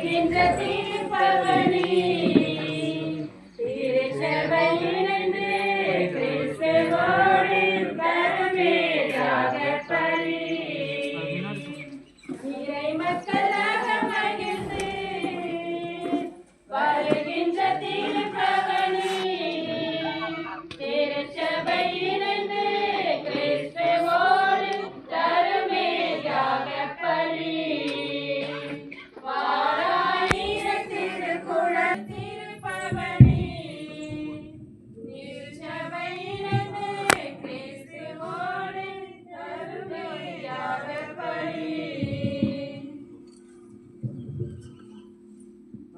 வருகின்ற தீர்ப்பவனே திருச்சபையிலிருந்து கிறிஸ்துவோடு தருமேயாக பலி இறை மக்களாக மகிழ்ந்து வருகின்ற தீர்ப்பவனே திருச்சபையிலிருந்து கிறிஸ்துவோடு தருமேயாக பலி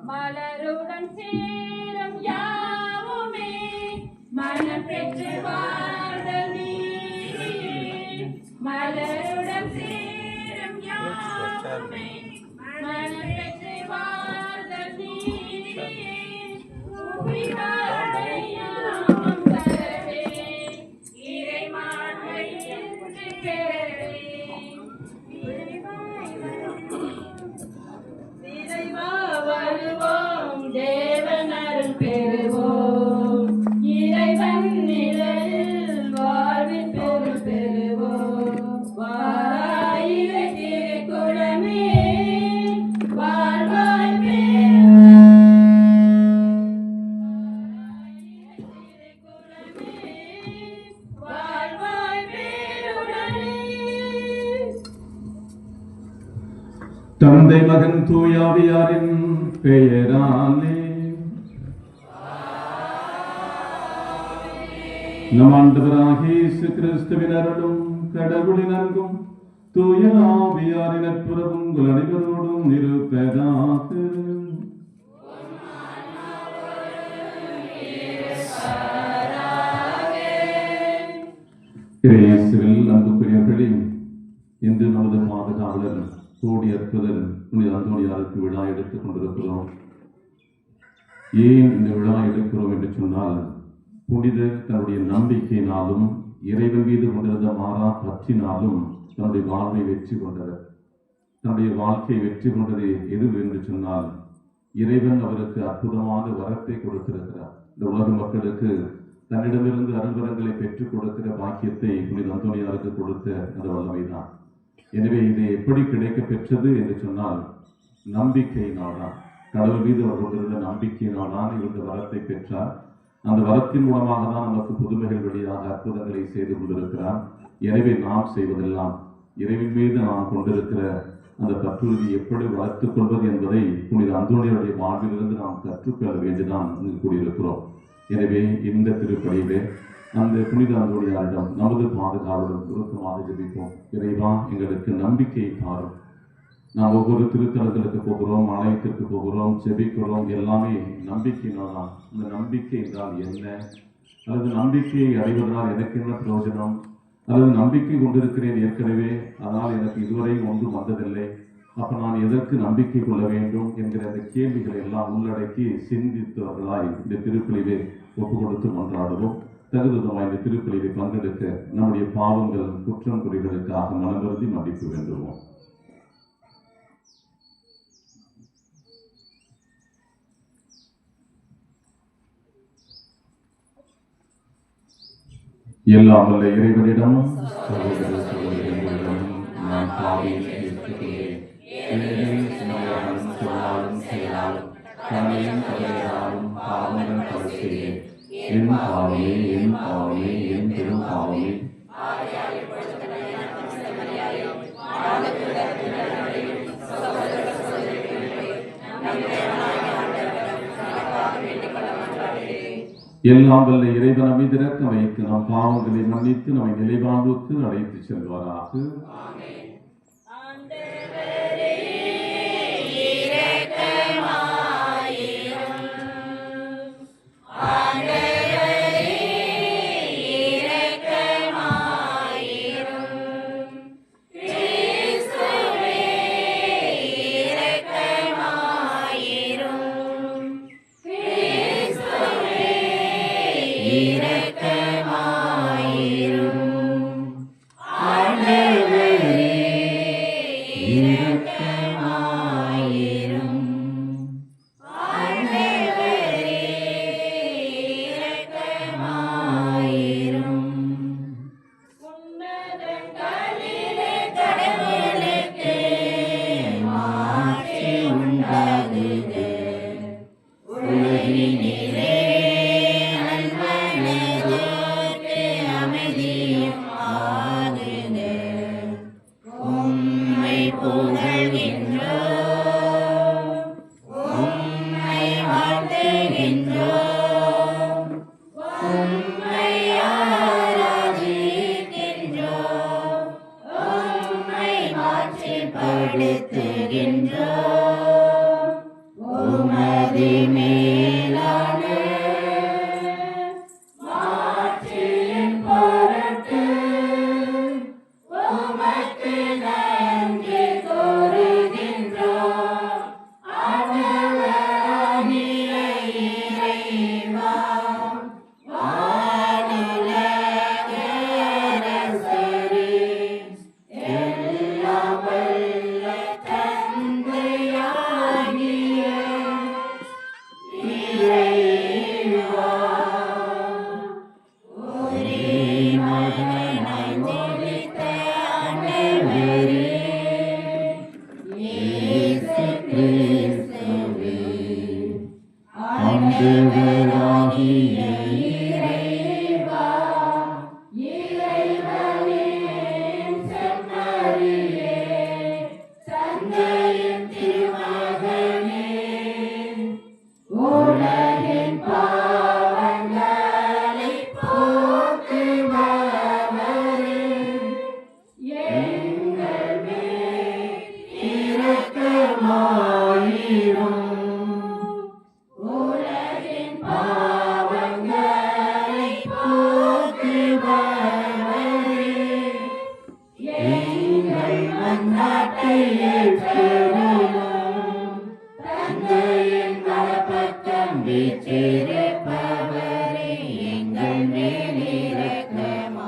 மலருடன் சேரும் யாவுமே மனம் பெற்று வாழ்தல் நீரே மலருடன் சேரும் யாவுமே மனம் பெற்று வாழ்தல் நீரே உயிராடையாம் தரவே இறை மாண்பை என்று பெறவே வருவோம் தேவனருள் பெறுவோம் இறைவன் நிழலில் வாழ்வில் பொருள் பெறுவோம் வாராயிரை திருக்குளமே வாழ்வாய் தந்தை மகன் தூயாவியாரின் பெயராலே நம் ஆண்டவராகிய இயேசு கிறிஸ்துவின் அருளும் கடவுளின் அன்பும் தூய ஆவியாரின் நட்புறவும் உங்கள் அனைவரோடும் இருப்பதாக. இயேசுவில் அன்புக்குரியவர்களே, இன்று நமது பாதுகாவலர் கோடி அற்புதர் புனித அந்தோணியாருக்கு விழா எடுத்துக் கொண்டிருக்கிறோம். ஏன் இந்த விழா எடுக்கிறோம் என்று சொன்னால், புனிதர் தன்னுடைய நம்பிக்கையினாலும் இறைவன் மீது கொண்டிருந்த மாறா பற்றினாலும் தன்னுடைய வாழ்வை வெற்றி கொண்டவர். தன்னுடைய வாழ்க்கையை வெற்றி கொண்டது எது என்று சொன்னால், இறைவன் அவருக்கு அற்புதமான வரத்தை கொடுத்திருக்கிறார். இந்த உலக மக்களுக்கு தன்னிடமிருந்து அருள்வரங்களை பெற்றுக் கொடுக்கிற பாக்கியத்தை புனித அந்தோணியாருக்கு கொடுத்த அந்த வல்லமைதான். எனவே இது எப்படி கிடைக்க பெற்றது என்று சொன்னால், நம்பிக்கையினால்தான். கடவுள் மீது அவர் கொண்டிருந்த நம்பிக்கையினால்தான் இந்த வரத்தை பெற்றார். அந்த வரத்தின் மூலமாக தான் நமக்கு புதுமைகள் வழியாக அற்புதங்களை செய்து கொண்டிருக்கிறார். எனவே நாம் செய்வதெல்லாம் இறைவன் மீது நாம் கொண்டிருக்கிற அந்த பற்றுறுதி எப்படி வளர்த்துக் கொள்வது என்பதை புனித அந்தோணியாருடைய வாழ்விலிருந்து நாம் கற்றுக்கொள்ள வேண்டிதான் இங்கு கூடியிருக்கிறோம். எனவே இந்த திருப்பலியிலே அந்த புனித அந்தோணியாரிடம் நமது பாதுகாவலும் உருக்கமாக ஜெபிப்போம். இறைவா, எங்களுக்கு நம்பிக்கையை தாரும். நாம் ஒவ்வொரு திருத்தலங்களுக்கு போகிறோம், ஆலயத்திற்கு போகிறோம், ஜெபிக்கிறோம், எல்லாமே நம்பிக்கையினால் தான். இந்த நம்பிக்கை என்றால் என்ன, அல்லது நம்பிக்கையை அடைவதனால் எனக்கு என்ன பிரயோஜனம், அல்லது நம்பிக்கை கொண்டிருக்கிறேன் ஏற்கனவே, அதனால் எனக்கு இதுவரை ஒன்றும் வந்ததில்லை, அப்ப நான் எதற்கு நம்பிக்கை கொள்ள வேண்டும் என்கிற அந்த கேள்விகளை எல்லாம் உள்ளடக்கி சிந்தித்தவர்களாய் இந்த திருப்பலியிலே ஒப்பு கொடுத்து மன்றாடுவோம். தகுதிதமாய் இந்த திருப்பலியை பங்கெடுக்க நம்முடைய பாவங்கள் குற்றம் குறைகளுக்காக மனவருந்தி மன்னிப்பு வேண்டுவோம். எல்லாம் வல்ல இறைவனிடமும் சகோதர சகோதரிகளிடமும் நான் பாவியை ஏற்றுக்கொண்டேன். சொன்னாலும் செயலாலும் கண்ணையும் கதையாலும் பாவங்கள் பல செய்தேன். என் பாவமே, என் பாவமே, என் பெரும் பாவமே. எல்லாம் வல்ல இறைவன் மீது இரக்கம் வைத்து நம் பாவங்களை மன்னித்து நம்மை நிலைவாழ்வுக்கு அழைத்து செல்வாராக. இரக்கமாயிரும் ஆண்டவரே உம்மை வாழ்த்துகின்றோம், உம்மை ஆராதிக்கின்றோம், உம்மை மாட்சிப்படுத்துகின்றோம். உமது மேலான மாட்சியின் பொருட்டு உமக்கு நன்றி கூறுகின்றோம். ஆண்டவராகிய இறைவா, வானுலக அரசரே, எல்லாம் வல்ல தந்தையாகிய இறைவா, ஒரே மகனாய் உதித்த ஆண்டவரே, இயேசு கிறிஸ்துவே, ஆண்டவராகிய இறைவா, இறைவனின் செம்மறியே, தந்தையின் திருமகனே, உலகின் பாவங்களை போக்குபவரே, எங்கள் மேல் இரக்கமாயிரும். உலகின் பாவங்களை போக்குபவரே, எங்கள் மன்றாட்டை ஏற்றருளும். தந்தையின் வலப்பக்கம் வீற்றிருப்பவரே, எங்கள் மேல் இரக்கமாயிரும்.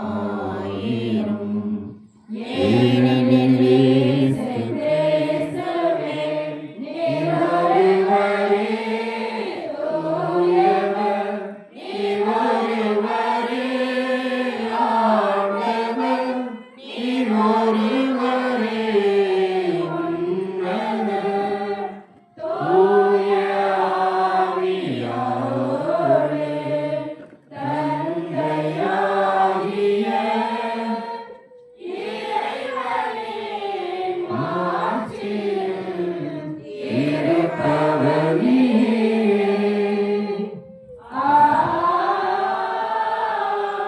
ஏனெனில் இயேசு கிறிஸ்துவே, நீர் ஒருவரே தூயவர், நீர் ஒருவரே ஆண்டவர், நீர் ஒருவரே உன்னதர். தூய ஆவியாரோடு தந்தையாகிய இறைவனின் மாட்சியில் இருப்பவர் நீரே.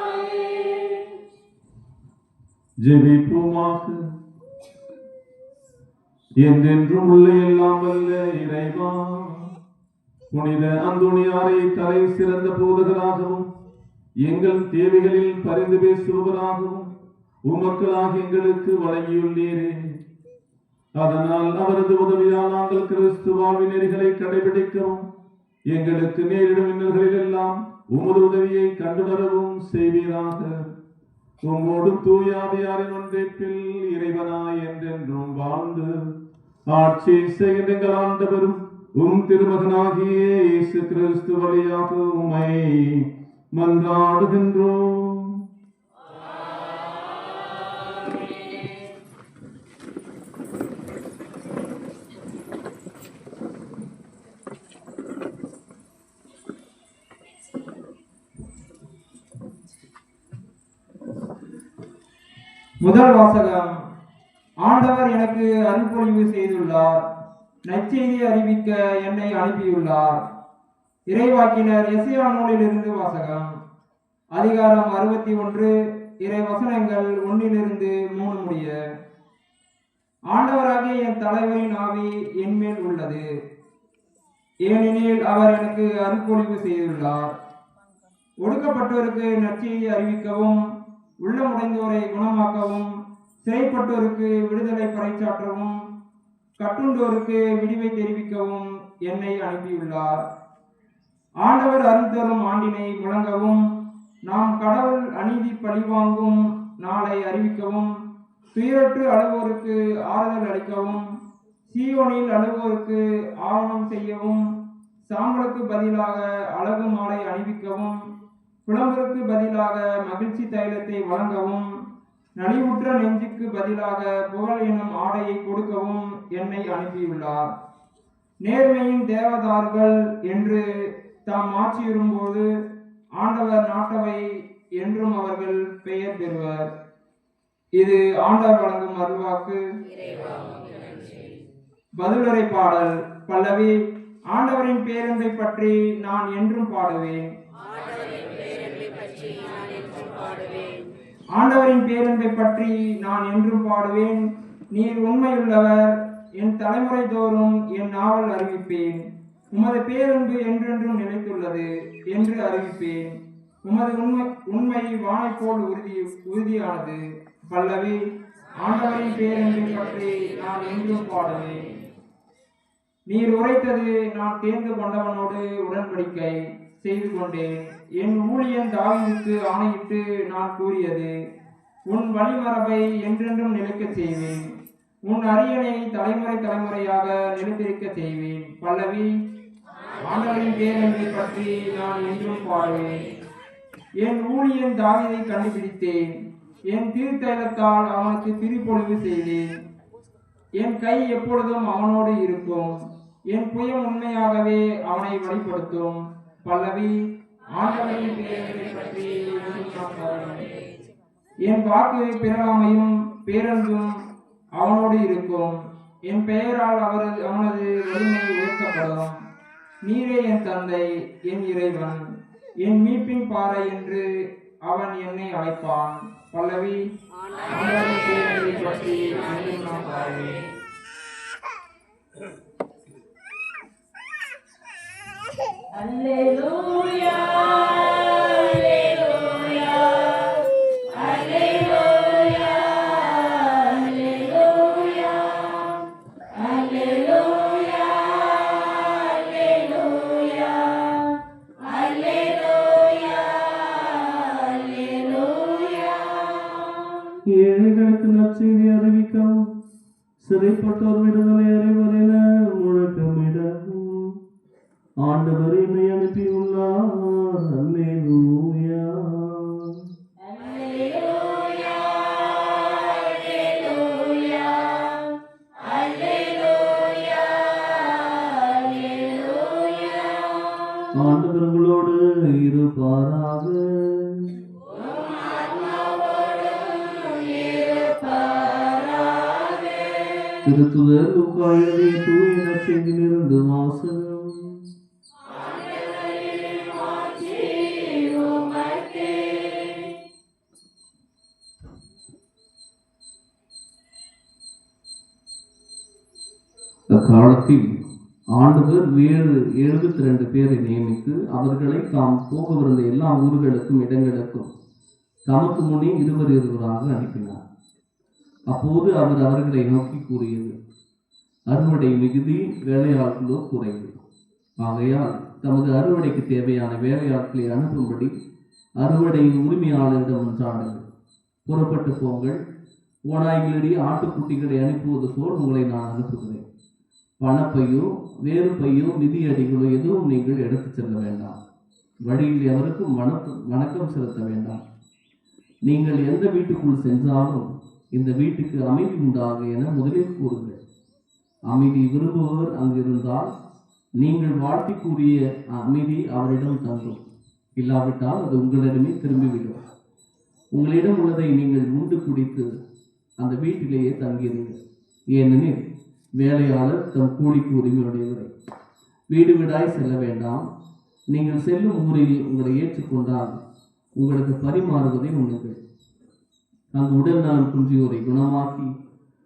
ஆமென். ஜெபிப்போமாக. என்றென்றும் உள்ள எல்லாம் வல்ல இறைவா, புனித அந்தோணியாரை தலை சிறந்த போதகராகவும் எங்கள் தேவைகளில் பரிந்து பேசுபவராகவும் உமக்களாக எங்களுக்கு வழங்கியுள்ளீரே. அதனால் அவரது உதவியால் நாங்கள் கிறிஸ்து வாழ்வின் நெறிகளை கடைபிடிக்கவும் எங்களுக்கு நேரிடும் இன்னல்களில் எல்லாம் உமது உதவியை கண்டுணரவும் செய்வீராக. உம்மோடும் தூயாவியாரின் ஒன்றிப்பில் இறைவனாய் என்றென்றும் வாழ்ந்து ஆட்சி செய்கின்ற எங்கள் ஆண்டவரும் உம் திருமகனாகிய இயேசு கிறிஸ்து வழியாக உம்மை மன்றாடுகின்றோம். முதல் வாசகம். ஆண்டவர் எனக்கு அருள்பொழிவு செய்துள்ளார், நற்செய்தி அறிவிக்க என்னை அனுப்பியுள்ளார். இறைவாக்கினர் எசையா நூலிலிருந்து வாசகம். அதிகாரம் 61, இறை வசனங்கள் 1-3 முடிய. ஆண்டவராகிய என் தலைவரின் ஆவி என்மேல் உள்ளது, ஏனெனில் அவர் எனக்கு அருள்பொழிவு செய்துள்ளார். ஒடுக்கப்பட்டோருக்கு நற்செய்தி அறிவிக்கவும், உள்ளமுடைந்தோரை குணமாக்கவும், சிறைப்பட்டோருக்கு விடுதலை பறைசாற்றவும், கட்டுண்டோருக்கு விடிவை தெரிவிக்கவும் என்னை அனுப்பியுள்ளார். ஆண்டவர் அருள் தரும் ஆண்டினை முழங்கவும், நாம் கடவுள் அநீதி பழிவாங்கும் நாளை அறிவிக்கவும், துயரற்று அழுவோருக்கு ஆறுதல் அளிக்கவும், சீயோனில் அழுவோருக்கு ஆவணம் செய்யவும், சாம்பலுக்கு பதிலாக அழகு மாலை அணிவிக்கவும், புலம்பருக்கு பதிலாக மகிழ்ச்சி தைலத்தை வழங்கவும், நலிவுற்ற நெஞ்சுக்கு பதிலாக புகழ் எனும் ஆடையை கொடுக்கவும் என்னை அனுப்பியுள்ளார். நேர்மையின் தேவதார்கள் என்று தாம் ஆட்சியுறும்போது ஆண்டவர் நாட்டவை என்றும் அவர்கள் பெயர் பெறுவர். இது ஆண்டவர் வழங்கும் அருள்வாக்கு. பதிலுரை பாடல். பல்லவி. ஆண்டவரின் பேரன்பை பற்றி நான் என்றும் பாடுவேன். ஆண்டவரின் பேரன்பை பற்றி நான் என்றும் பாடுவேன். நீர் உண்மையுள்ளவர், என் தலைமுறை தோறும் என் நாவல் அறிவிப்பேன். உமது பேரன்பு என்றென்றும் நிலைத்துள்ளது என்று அறிவிப்பேன். உமது உண்மை வானை போல் உறுதியானது. பல்லவி. ஆண்டவரின் பேரன்பை பற்றி நான் என்றும் பாடுவேன். நீர் உரைத்தது நான் தேர்ந்து கொண்டவனோடு உடன்படிக்கை செய்து கொண்டேன். என் ஊழியன் தாவீதுக்கு ஆணையிட்டு நான் கூறியது, உன் வழிமரபை என்றென்றும் நிலைக்கச் செய்வேன். உன் அரியணை தலைமுறை தலைமுறையாக நிலைத்திருக்க செய்வேன். பல்லவி. ஆண்டவரின் பேரன்பை பற்றி நான் என்றும் பாடுவேன். என் ஊழியன் தாவீதை கண்டுபிடித்தேன். என் திருத்தைலத்தால் அவனுக்கு திருப்பொழிவு செய்தேன். என் கை எப்பொழுதும் அவனோடு இருக்கும். என் புயம் உண்மையாகவே அவனை வழிபடுத்தும். பல்லவி. ஆண்டவரின் பேரன்பை பற்றி என் வாக்கு பிறகாமையும் பேரன்பும் அவனோடு இருக்கும். என் பெயரால் அவனது வலிமை உயர்த்தப்படும். நீரே என் தந்தை, என் இறைவன், என் மீட்பின் பாறை என்று அவன் என்னை அழைப்பான். பல்லவி. ஆண்டவரின் பேரன்பை பற்றி என்றும் நான் பாடுவேன். Alleluia, alleluia, alleluia, alleluia, alleluia, alleluia, alleluia, alleluia. ஏழைகளுக்கு நற்செய்தி அறிவிக்கவும் சிறைப்பட்டோர் விடுதலை அடைவரென முழக்கமிடவும் ஆண்டவர் என்னை அனுப்பியுள்ளார். அல்லேலூயா. Alleluia, alleluia, alleluia, alleluia. ஆண்டவர் உங்களோடு இருப்பாராக. திருத்துதர் லூக்கா எழுதிய தூய நற்செய்தியிலிருந்து வாசகம். அக்காலத்தில் ஆண்டவர் வேறு 72 பேரை நியமித்து அவர்களை தாம் போகவிருந்த எல்லா ஊர்களுக்கும் இடங்களுக்கும் தமக்கு முன்னே இருவராக அனுப்பினார். அப்போது அவர் அவர்களை நோக்கி கூறியது, அறுவடை மிகுதி, வேலையாட்களோ குறைவு. ஆகையால் தமது அறுவடைக்கு தேவையான வேலையாட்களை அனுப்பும்படி அறுவடையின் உரிமையாளரிடம் மன்றாடுங்கள். புறப்பட்டு போங்கள். ஓநாய்களிடையே ஆட்டுக்குட்டிகளை அனுப்புவது போல் உங்களை நான் அனுப்புகிறேன். பணப்பையோ வேறு பையோ நிதியடிகளோ எதுவும் நீங்கள் எடுத்துச் செல்ல வேண்டாம். வழியில் எவருக்கும் வணக்கம் செலுத்த வேண்டாம். நீங்கள் எந்த வீட்டுக்குள் சென்றாலும் இந்த வீட்டுக்கு அமைதி உண்டாக என முதலில் கூறுங்கள். அமைதி விரும்புபவர் அங்கிருந்தால் நீங்கள் வாழ்த்தி கூறிய அமைதி அவரிடம் தங்கும். இல்லாவிட்டால் அது உங்களிடமே திரும்பிவிடும். உங்களிடம் உள்ளதை நீங்கள் உண்டு குடித்து அந்த வீட்டிலேயே தங்கியிருங்கள். ஏனெனில் வேலையாளர் தம் கூலிக்கு உரிமையுடையவரை. வீடு வீடாய் செல்ல வேண்டாம். நீங்கள் செல்லும் ஊரில் உங்களை ஏற்றுக்கொண்டால் உங்களுக்கு பரிமாறுவதை உண்ணுங்கள். அங்கு உடல் நலம் குன்றியோரை குணமாக்கி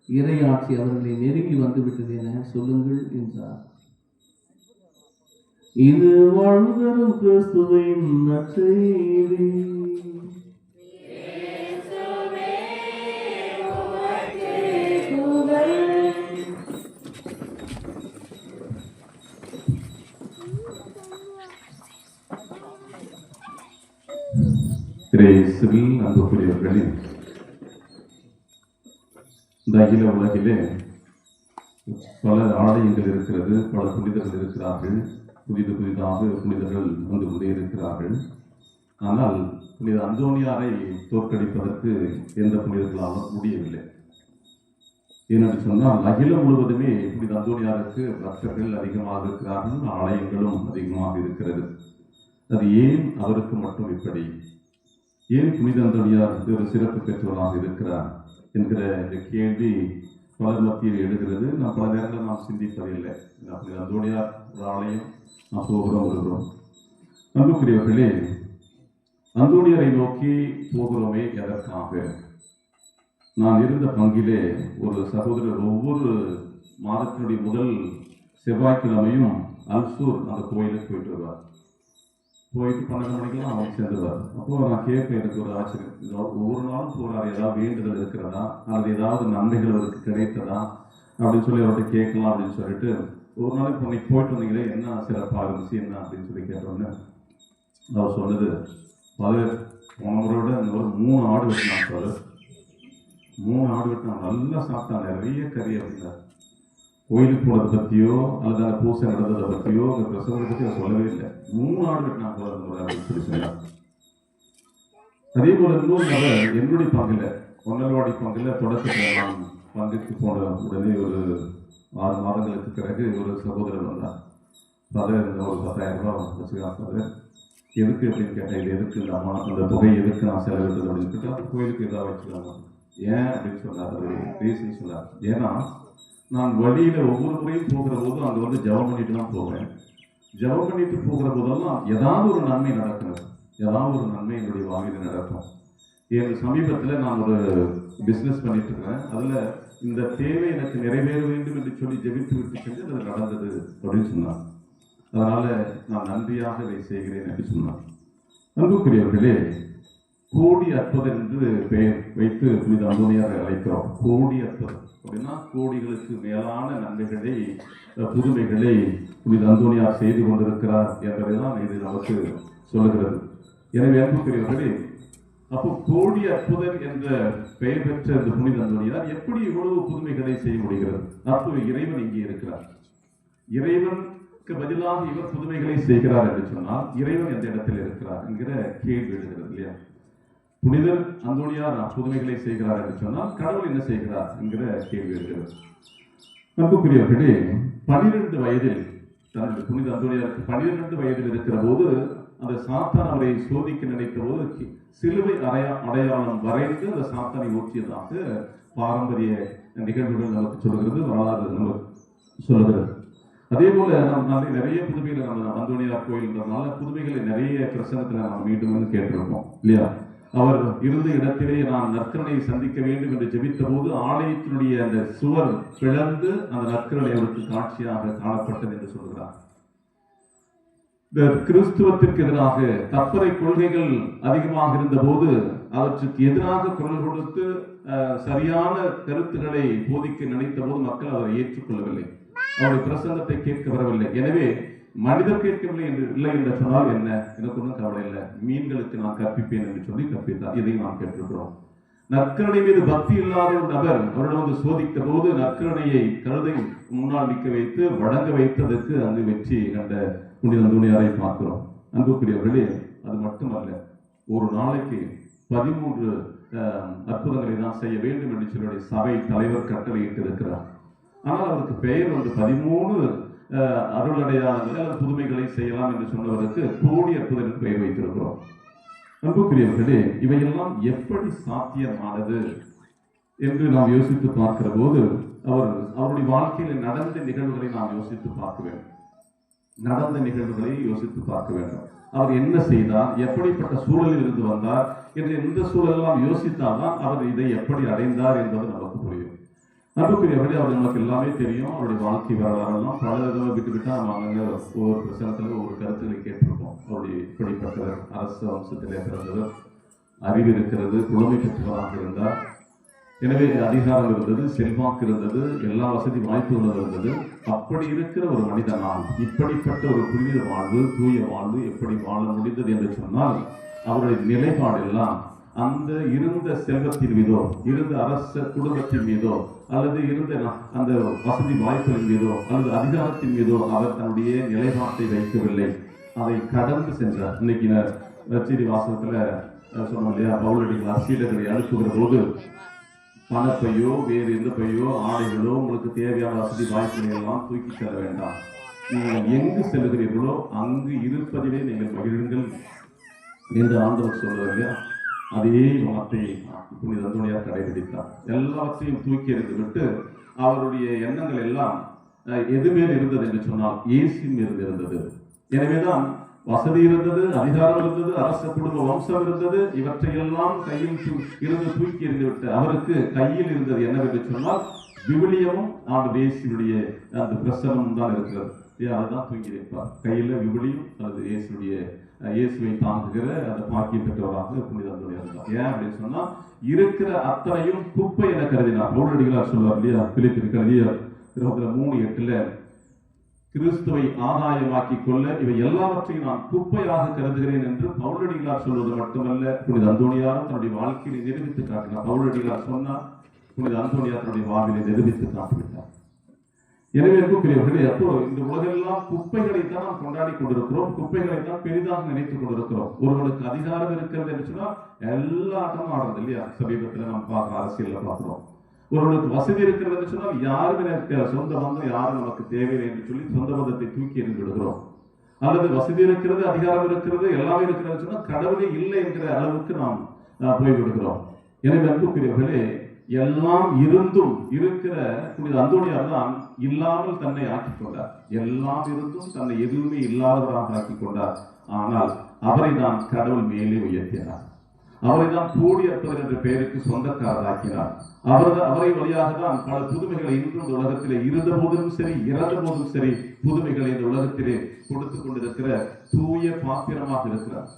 இறையாட்சி அவர்களை நெருங்கி வந்துவிட்டது என சொல்லுங்கள் என்றார். இது வாழ்வு தரும் கிறிஸ்துவின் நற்செய்தி. இயேசுவில் அன்புக்குரியவர்களே, இந்த அகில உலகிலே பல ஆலயங்கள் இருக்கிறது, பல புனிதர்கள் இருக்கிறார்கள். புதிதாக புனிதர்கள் வந்து கொண்டே இருக்கிறார்கள். ஆனால் புனித அந்தோனியாரை தோற்கடிப்பதற்கு எந்த புனிதர்களாலும் முடியவில்லை. ஏனென்று சொன்னால் அகிலம் முழுவதுமே புனித அந்தோனியாருக்கு பக்தர்கள் அதிகமாக இருக்கிறார்கள், ஆலயங்களும் அதிகமாக இருக்கிறது. அது ஏன் அவருக்கு மட்டும் இப்படி? ஏன் புனித அந்தோனியார் ஒரு சிறப்பு பெற்றவராக இருக்கிறார் என்கிற இந்த கேள்வி பலர் மத்தியில் எழுகிறது. நான் பல நேரங்களில் நாம் சிந்திப்பதில்லை. அப்படி அந்தோணியார் ஒரு ஆலயம் நாம் போகிறோம் வருகிறோம். அன்புக்குரியவர்களே, அந்தோணியாரை நோக்கி போகிறோமே எதற்காக? நான் இருந்த பங்கிலே ஒரு சகோதரர் ஒவ்வொரு மாதத்தினுடைய முதல் செவ்வாய்க்கிழமையும் அல்சூர் அந்த கோயிலுக்கு போயிட்டு வருவார். போயிட்டு 12 மணிக்கெல்லாம் அவங்க சேர்ந்துருவார். அப்போ நான் கேட்பேன், எனக்கு ஒரு ஆச்சரியம், ஒவ்வொரு நாளும் போகிறார், ஏதாவது வேண்டுதல் இருக்கிறதா அல்லது ஏதாவது நன்மைகள் அவருக்கு கிடைத்ததா அப்படின்னு சொல்லி அவர்கிட்ட கேட்கலாம் அப்படின்னு சொல்லிட்டு ஒரு நாளைக்கு இன்னைக்கு போயிட்டு வந்தீங்களே என்ன சிறப்பாக இருந்துச்சு என்ன அப்படின்னு சொல்லி கேட்டோன்னே அவர் சொன்னது, அது போன முறையோட இந்த ஒரு 3 ஆடு வெட்டினாங்க சார். 3 ஆடு வெட்டினாங்க, நல்லா சாப்பிட்டாங்க, நிறைய கறி அப்படின்னார். கோயிலுக்கு போனதை பற்றியோ அல்லது அந்த பூசை நடந்ததை பற்றியோ அந்த பிரசவத்தை பற்றி அவர் சொல்லவே இல்லை. 3 ஆடு வெட்டினா போல அப்படின்னு சொல்லி சொன்னார். அதே போல இன்னொரு நபர் என்னுடைய பங்கில் பொன்னல்வாடி பங்கில் தொடக்கத்தில் நான் பங்குக்கு போன உடனே ஒரு 6 மாதங்களுக்கு பிறகு ஒரு சகோதரர் வந்தார். ஃபாதர் இந்த ஒரு 10,000 ரூபாய் வச்சுக்கலாம் ஃபாதர், எதுக்கு அப்படின்னு கேட்டேன். இது எதுக்கு இந்த அந்த தொகை எதுக்கு நான் செலவிடுறது அப்படின்னு கேட்டால் கோயிலுக்கு ஏதாவது வச்சுக்கலாமா. ஏன் அப்படின்னு சொன்னார். அது ரீசன் சொன்னார். ஏன்னா நான் வழியில் ஒவ்வொரு முறையும் போகிற போதும் அங்கே வந்து ஜெபம் பண்ணிட்டு தான் போவேன். ஜெபம் பண்ணிட்டு போகிற போதெல்லாம் ஏதாவது ஒரு நன்மை நடக்கிறது, ஏதாவது ஒரு நன்மை என்னுடைய வாழ்வில் நடக்கும். என் சமீபத்தில் நான் ஒரு பிஸ்னஸ் பண்ணிட்டு இருக்கிறேன். அதில் இந்த தேவை எனக்கு நிறைவேற வேண்டும் என்று சொல்லி ஜெபித்து விட்டு சென்று அது நடந்தது அப்படின்னு சொன்னார். அதனால் நான் நன்றியாக இதை செய்கிறேன் என்று சொன்னார். அன்புக்குரியவர்களே, கோடி அற்புதம் என்று பெயர் வைத்து புனித அந்தோணியாரை அழைக்கிறோம். கோடி அற்புதம் அப்படின்னா கோடிகளுக்கு மேலான நன்மைகளை புதுமைகளை புனித அந்தோணியார் செய்து கொண்டிருக்கிறார் என்பதைதான் இது நமக்கு சொல்லுகிறது. எனவே அன்புக்குரியவர்களே, அப்போ கோடி அற்புதம் என்ற பெயர் பெற்ற இந்த புனித அந்தோணியார் எப்படி இவ்வளவு புதுமைகளை செய்ய முடிகிறது? அப்போ இறைவன் இங்கே இருக்கிறார். இறைவனுக்கு பதிலாக இவர் புதுமைகளை செய்கிறார் என்று சொன்னால் இறைவன் எந்த இடத்தில் இருக்கிறார் என்கிற கேள்வி எழுகிறது இல்லையா? புனிதர் அந்தோணியார் புதுமைகளை செய்கிறார் என்று சொன்னால் கடவுள் என்ன செய்கிறார் என்கிற கேள்வி இருக்கிறது. அன்புக்குரியவர்களே, 12 வயதில் தனது புனித அந்தோணியாருக்கு 12 வயதில் இருக்கிற போது அந்த சாத்தான் அவரை சோதிக்க நினைத்த போது சிலுவை அடையாளம் வரைந்து அந்த சாத்தானை ஊற்றியதாக பாரம்பரிய நிகழ்வுகள் நமக்கு சொல்லுகிறது, வரலாறு நமக்கு சொல்லுகிறது. அதே போல நம்ம நிறைய புதுமைகளை நம்ம அந்தோணியார் கோயில்ன்றதுனால புதுமைகளை நிறைய பிரசனத்துல நம்ம மீண்டும் கேட்டிருக்கோம் இல்லையா? அவர் இருந்த இடத்திலே நான் நற்கரணையை சந்திக்க வேண்டும் என்று ஜெபித்த போது ஆலயத்தினுடைய அந்த சுவர் பிளந்து அந்த நற்கரணை அவருக்கு காட்சியாக காணப்பட்டது என்று சொல்கிறார். இந்த கிறிஸ்துவத்திற்கு எதிராக தப்பறை கொள்கைகள் அதிகமாக இருந்த போது அவற்றுக்கு எதிராக குரல் கொடுத்து சரியான கருத்துக்களை போதிக்க நினைத்த போது மக்கள் அவரை ஏற்றுக்கொள்ளவில்லை, அவருடைய பிரசங்கத்தை கேட்க வரவில்லை. எனவே மனிதர் கேட்கவில்லை என்று சொன்னால் என்ன, எனக்கு ஒன்றும் கவலை இல்லை, மீன்களுக்கு நான் கற்பிப்பேன் என்று சொல்லி கற்பித்தார். இதையும் நாம் கேட்டிருக்கிறோம். நற்கருணை மீது பக்தி இல்லாத ஒரு நபர் அவரிடம் வந்து சோதித்த போது நற்கருணையை கழுதை முன்னால் நிற்க வைத்து வழங்க வைத்ததற்கு அங்கு வெற்றி கண்ட புனித அந்தோணியாரை பார்க்கிறோம். அன்புக்குரியவர்களே, அது மட்டுமல்ல, ஒரு நாளைக்கு 13 அற்புதங்களை தான் செய்ய வேண்டும் என்று சொல்லி சபை தலைவர் கட்டளையிட்டு இருக்கிறார். ஆனால் அவருக்கு பெயர் வந்து 13 அருளடையாளங்களை அல்லது புதுமைகளை செய்யலாம் என்று சொன்னவருக்கு கோடி அற்புதம் பெயர் வைத்திருக்கிறோம். அன்புக்குரியவர்களே, இவையெல்லாம் எப்படி சாத்தியமானது என்று நாம் யோசித்து பார்க்கிற போது அவருடைய வாழ்க்கையில் நடந்த நிகழ்வுகளை நாம் யோசித்து பார்க்க வேண்டும். நடந்த நிகழ்வுகளை யோசித்து பார்க்க வேண்டும். அவர் என்ன செய்தார், எப்படிப்பட்ட சூழலில் இருந்து வந்தார் என்று எந்த சூழலெல்லாம் யோசித்தால்தான் அவர் இதை எப்படி அடைந்தார் என்பது நமக்கு புரியும். அன்புக்குரியவர்களே, அவர் நமக்கு எல்லாமே தெரியும். அவருடைய வாழ்க்கை வரலாறெல்லாம் பல தடவை விட்டுவிட்டா நம்ம அங்கே ஒவ்வொரு பிரசனத்தில் ஒவ்வொரு கருத்துக்களை கேட்டிருப்போம். அவருடைய இப்படிப்பட்டவர், அரச வம்சத்திலே பிறந்தவர், அறிவு இருக்கிறது, புலமை பெற்றவராக இருந்தார். எனவே அதிகாரம் இருந்தது, செல்வாக்கு இருந்தது, எல்லா வசதி வாய்ப்புகளும் இருந்தது. அப்படி இருக்கிற ஒரு மனிதனால் இப்படிப்பட்ட ஒரு புனித வாழ்வு, தூய வாழ்வு எப்படி வாழ முடிந்தது என்று சொன்னால் அவருடைய நிலைப்பாடு எல்லாம் அந்த இருந்த செல்வத்தின் மீதோ, இருந்த அரச குடும்பத்தின் மீதோ, அல்லது இருந்த அந்த வசதி வாய்ப்புகளின் மீதோ அல்லது அதிகாரத்தின் மீதோ அவர் தன்னுடைய நிலைப்பாட்டை வைக்கவில்லை. அதை கடந்து சென்றார். இன்னைக்கு நற்செய்தி வாசகத்துல சொன்னோம் இல்லையா, பவுலடிகள் சீடர்களை அனுப்புகிற போது பணப்பையோ வேறு எந்த பையோ ஆடைகளோ உங்களுக்கு தேவையான வசதி வாய்ப்புகளை எல்லாம் தூக்கி செல்ல வேண்டாம், நீங்கள் எங்கு செல்கிறீர்களோ அங்கு இருப்பதிலே நீங்கள் மகிழுங்கள் என்று ஆண்டவர் சொல்வது இல்லையா? அதே வார்த்தையை புனித அந்தோணியார் கடைபிடித்தார். எல்லாவற்றையும் தூக்கி எறிந்து விட்டு அவருடைய எண்ணங்கள் எல்லாம் எது மேல் இருந்தது என்று சொன்னால் இயேசு மேல் இருந்தது. எனவேதான் வசதி இருந்தது, அதிகாரம் இருந்தது, அரச குடும்ப வம்சம் இருந்தது. இவற்றையெல்லாம் கையில் இருந்து தூக்கி எறிந்துவிட்டு அவருக்கு கையில் இருந்தது என்னவென்று சொன்னால் விவிலியமும் ஆண்டவர் இயேசுடைய அந்த பிரசனமும் தான் இருக்கிறது. அதுதான் தூக்கி வைப்பார் கையில விவிலியம் அல்லது இயேசுவை தாங்குகிற அந்த பாக்கியம் பெற்றவராக புனித அந்தோனியார் இருந்தார். ஏன் அப்படின்னு சொன்னா இருக்கிற அத்தனையும் குப்பை என கருதினார். பவுலடிகளார் சொல்வார் இல்லையா, பிலிப்பியர் கருதிய 3:8 கிறிஸ்துவை ஆதாயமாக்கி கொள்ள இவை எல்லாவற்றையும் நான் குப்பையாக கருதுகிறேன் என்று பவுலடிகளார் சொல்வது மட்டுமல்ல, புனித அந்தோனியாரும் தன்னுடைய வாழ்க்கையை நிரூபித்து காட்டினார். பவுலடிகளார் சொன்னார், புனித அந்தோனியார் தன்னுடைய வாழ்விலை நிரூபித்து காட்டிவிட்டார். எனவே அன்புக்குரியவர்களே, அப்போ இந்த உலகெல்லாம் குப்பைகளைத்தான் நாம் கொண்டாடி கொண்டிருக்கிறோம், குப்பைகளைத்தான் பெரிதாக நினைத்துக் கொண்டிருக்கிறோம். ஒருவனுக்கு அதிகாரம் இருக்கிறது என்று சொன்னால் எல்லா ஆட்டமும் ஆடுறது இல்லையா? சமீபத்தில் நாம் பார்க்கிறோம், அரசியல்ல பார்க்கிறோம். ஒருவனுக்கு வசதி இருக்கிறது என்று சொன்னால் யாருமே சொந்த பந்தம் யாரும் நமக்கு தேவையில்லை என்று சொல்லி சொந்த பந்தத்தை தூக்கி எறிந்து விடுகிறோம். அல்லது வசதி இருக்கிறது, அதிகாரம் இருக்கிறது, எல்லாமே இருக்கிறது சொன்னால் கடவுளே இல்லை என்கிற அளவுக்கு நாம் போய்விடுகிறோம். எனவே அன்புக்குரியவர்களே, எல்லாம் இருந்தும் இருக்கிற புனித அந்தோனியார் தான் இல்லாமல் தன்னை ஆக்கிக் கொண்டார். எல்லாம் இருந்தும் தன்னை எதுவுமே இல்லாதவராக ஆக்கிக் கொண்டார். ஆனால் அவரை தான் கடவுள் மேலே உயர்த்தினார். அவரை தான் கூடியற்பதர் என்ற பெயருக்கு சொந்தக்காரராக்கினார். அவரை வழியாக தான் பல புதுமைகளை இன்றும் இந்த உலகத்திலே இருந்த போதிலும் சரி இறந்த போதும் சரி புதுமைகளை இந்த உலகத்திலே கொடுத்துக் கொண்டிருக்கிற தூய பாத்திரமாக இருக்கிறார்.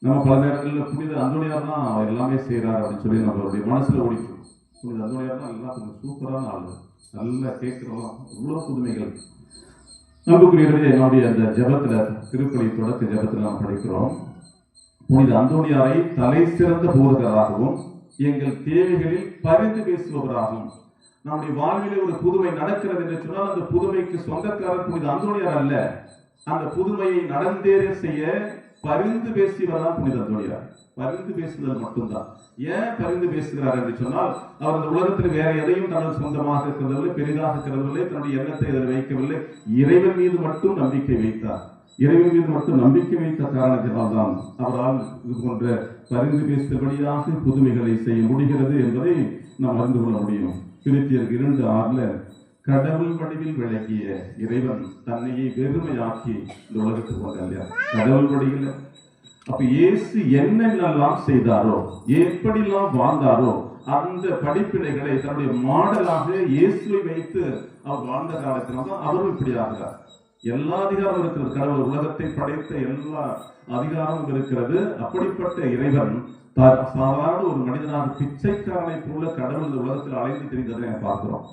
நம்ம பல நேரங்களில் புனித அந்தோனியார் தான் அவர் எல்லாமே செய்யறாரு அப்படின்னு சொல்லி நம்மளுடைய மனசுல ஓடிக்கும். புனித அந்தோனியார் தான் எல்லாம் கொஞ்சம் சூப்பரான ஆளு, நல்லா கேட்கிறோம், இவ்வளவு புதுமைகள். நம்புக்குரியவர்களே, நம்முடைய அந்த ஜபத்துல திருப்பலி தொடக்க ஜபத்துல நாம் படிக்கிறோம், புனித அந்தோனியாரை தலை சிறந்த போதகராகவும் எங்கள் தேவைகளில் பரிந்து பேசுபவராகவும். நம்முடைய வாழ்விலே ஒரு புதுமை நடக்கிறது என்று சொன்னால் அந்த புதுமைக்கு சொந்தக்காரர் புனித அந்தோனியார் அல்ல, அந்த புதுமையை நடந்தேற செய்ய பரிந்து பேசியவர் தான் புனித அந்தோனியார். பரிந்து பேசுதல் மட்டும்தான். ஏன் பரிந்து பேசுகிறார் என்று சொன்னால் அவர் இந்த உலகத்தில் வேற எதையும் தனது சொந்தமாக கருதவில்லை, பெரிதாக கருதவில்லை, தன்னுடைய எண்ணத்தை அதில் வைக்கவில்லை. இறைவன் மீது மட்டும் நம்பிக்கை வைத்தார். இறைவன் மீது மட்டும் நம்பிக்கை வைத்த காரணத்தினால் தான் அவரால் இது போன்ற பரிந்து பேசுபடியாக புதுமைகளை செய்ய முடிகிறது என்பதை நாம் அறிந்து கொள்ள முடியும். பிலிப்பியர் 2:6 கடவுள் வடிவில் விளங்கிய இறைவன் தன்னையே வெறுமையாக்கி இந்த உலகத்துக்கு வந்தார். கடவுள் வடிவில் அப்ப இயேசு என்னென்னலாம் செய்தாரோ, எப்படிலாம் வாழ்ந்தாரோ அந்த படிப்பினைகளை தன்னுடைய மாடலாக இயேசுவை வைத்து அவர் வாழ்ந்த காலத்தினால்தான் அவரும் இப்படி ஆகிறார். எல்லா அதிகாரம் இருக்கிறது, கடவுள் உலகத்தை படைத்த எல்லா அதிகாரமும் இருக்கிறது. அப்படிப்பட்ட இறைவன் சாதாரண ஒரு மனிதனாக பிச்சைக்காரனை போல கடவுள் இந்த உலகத்தில் அலைந்து தெரிந்ததை பார்க்கிறோம்.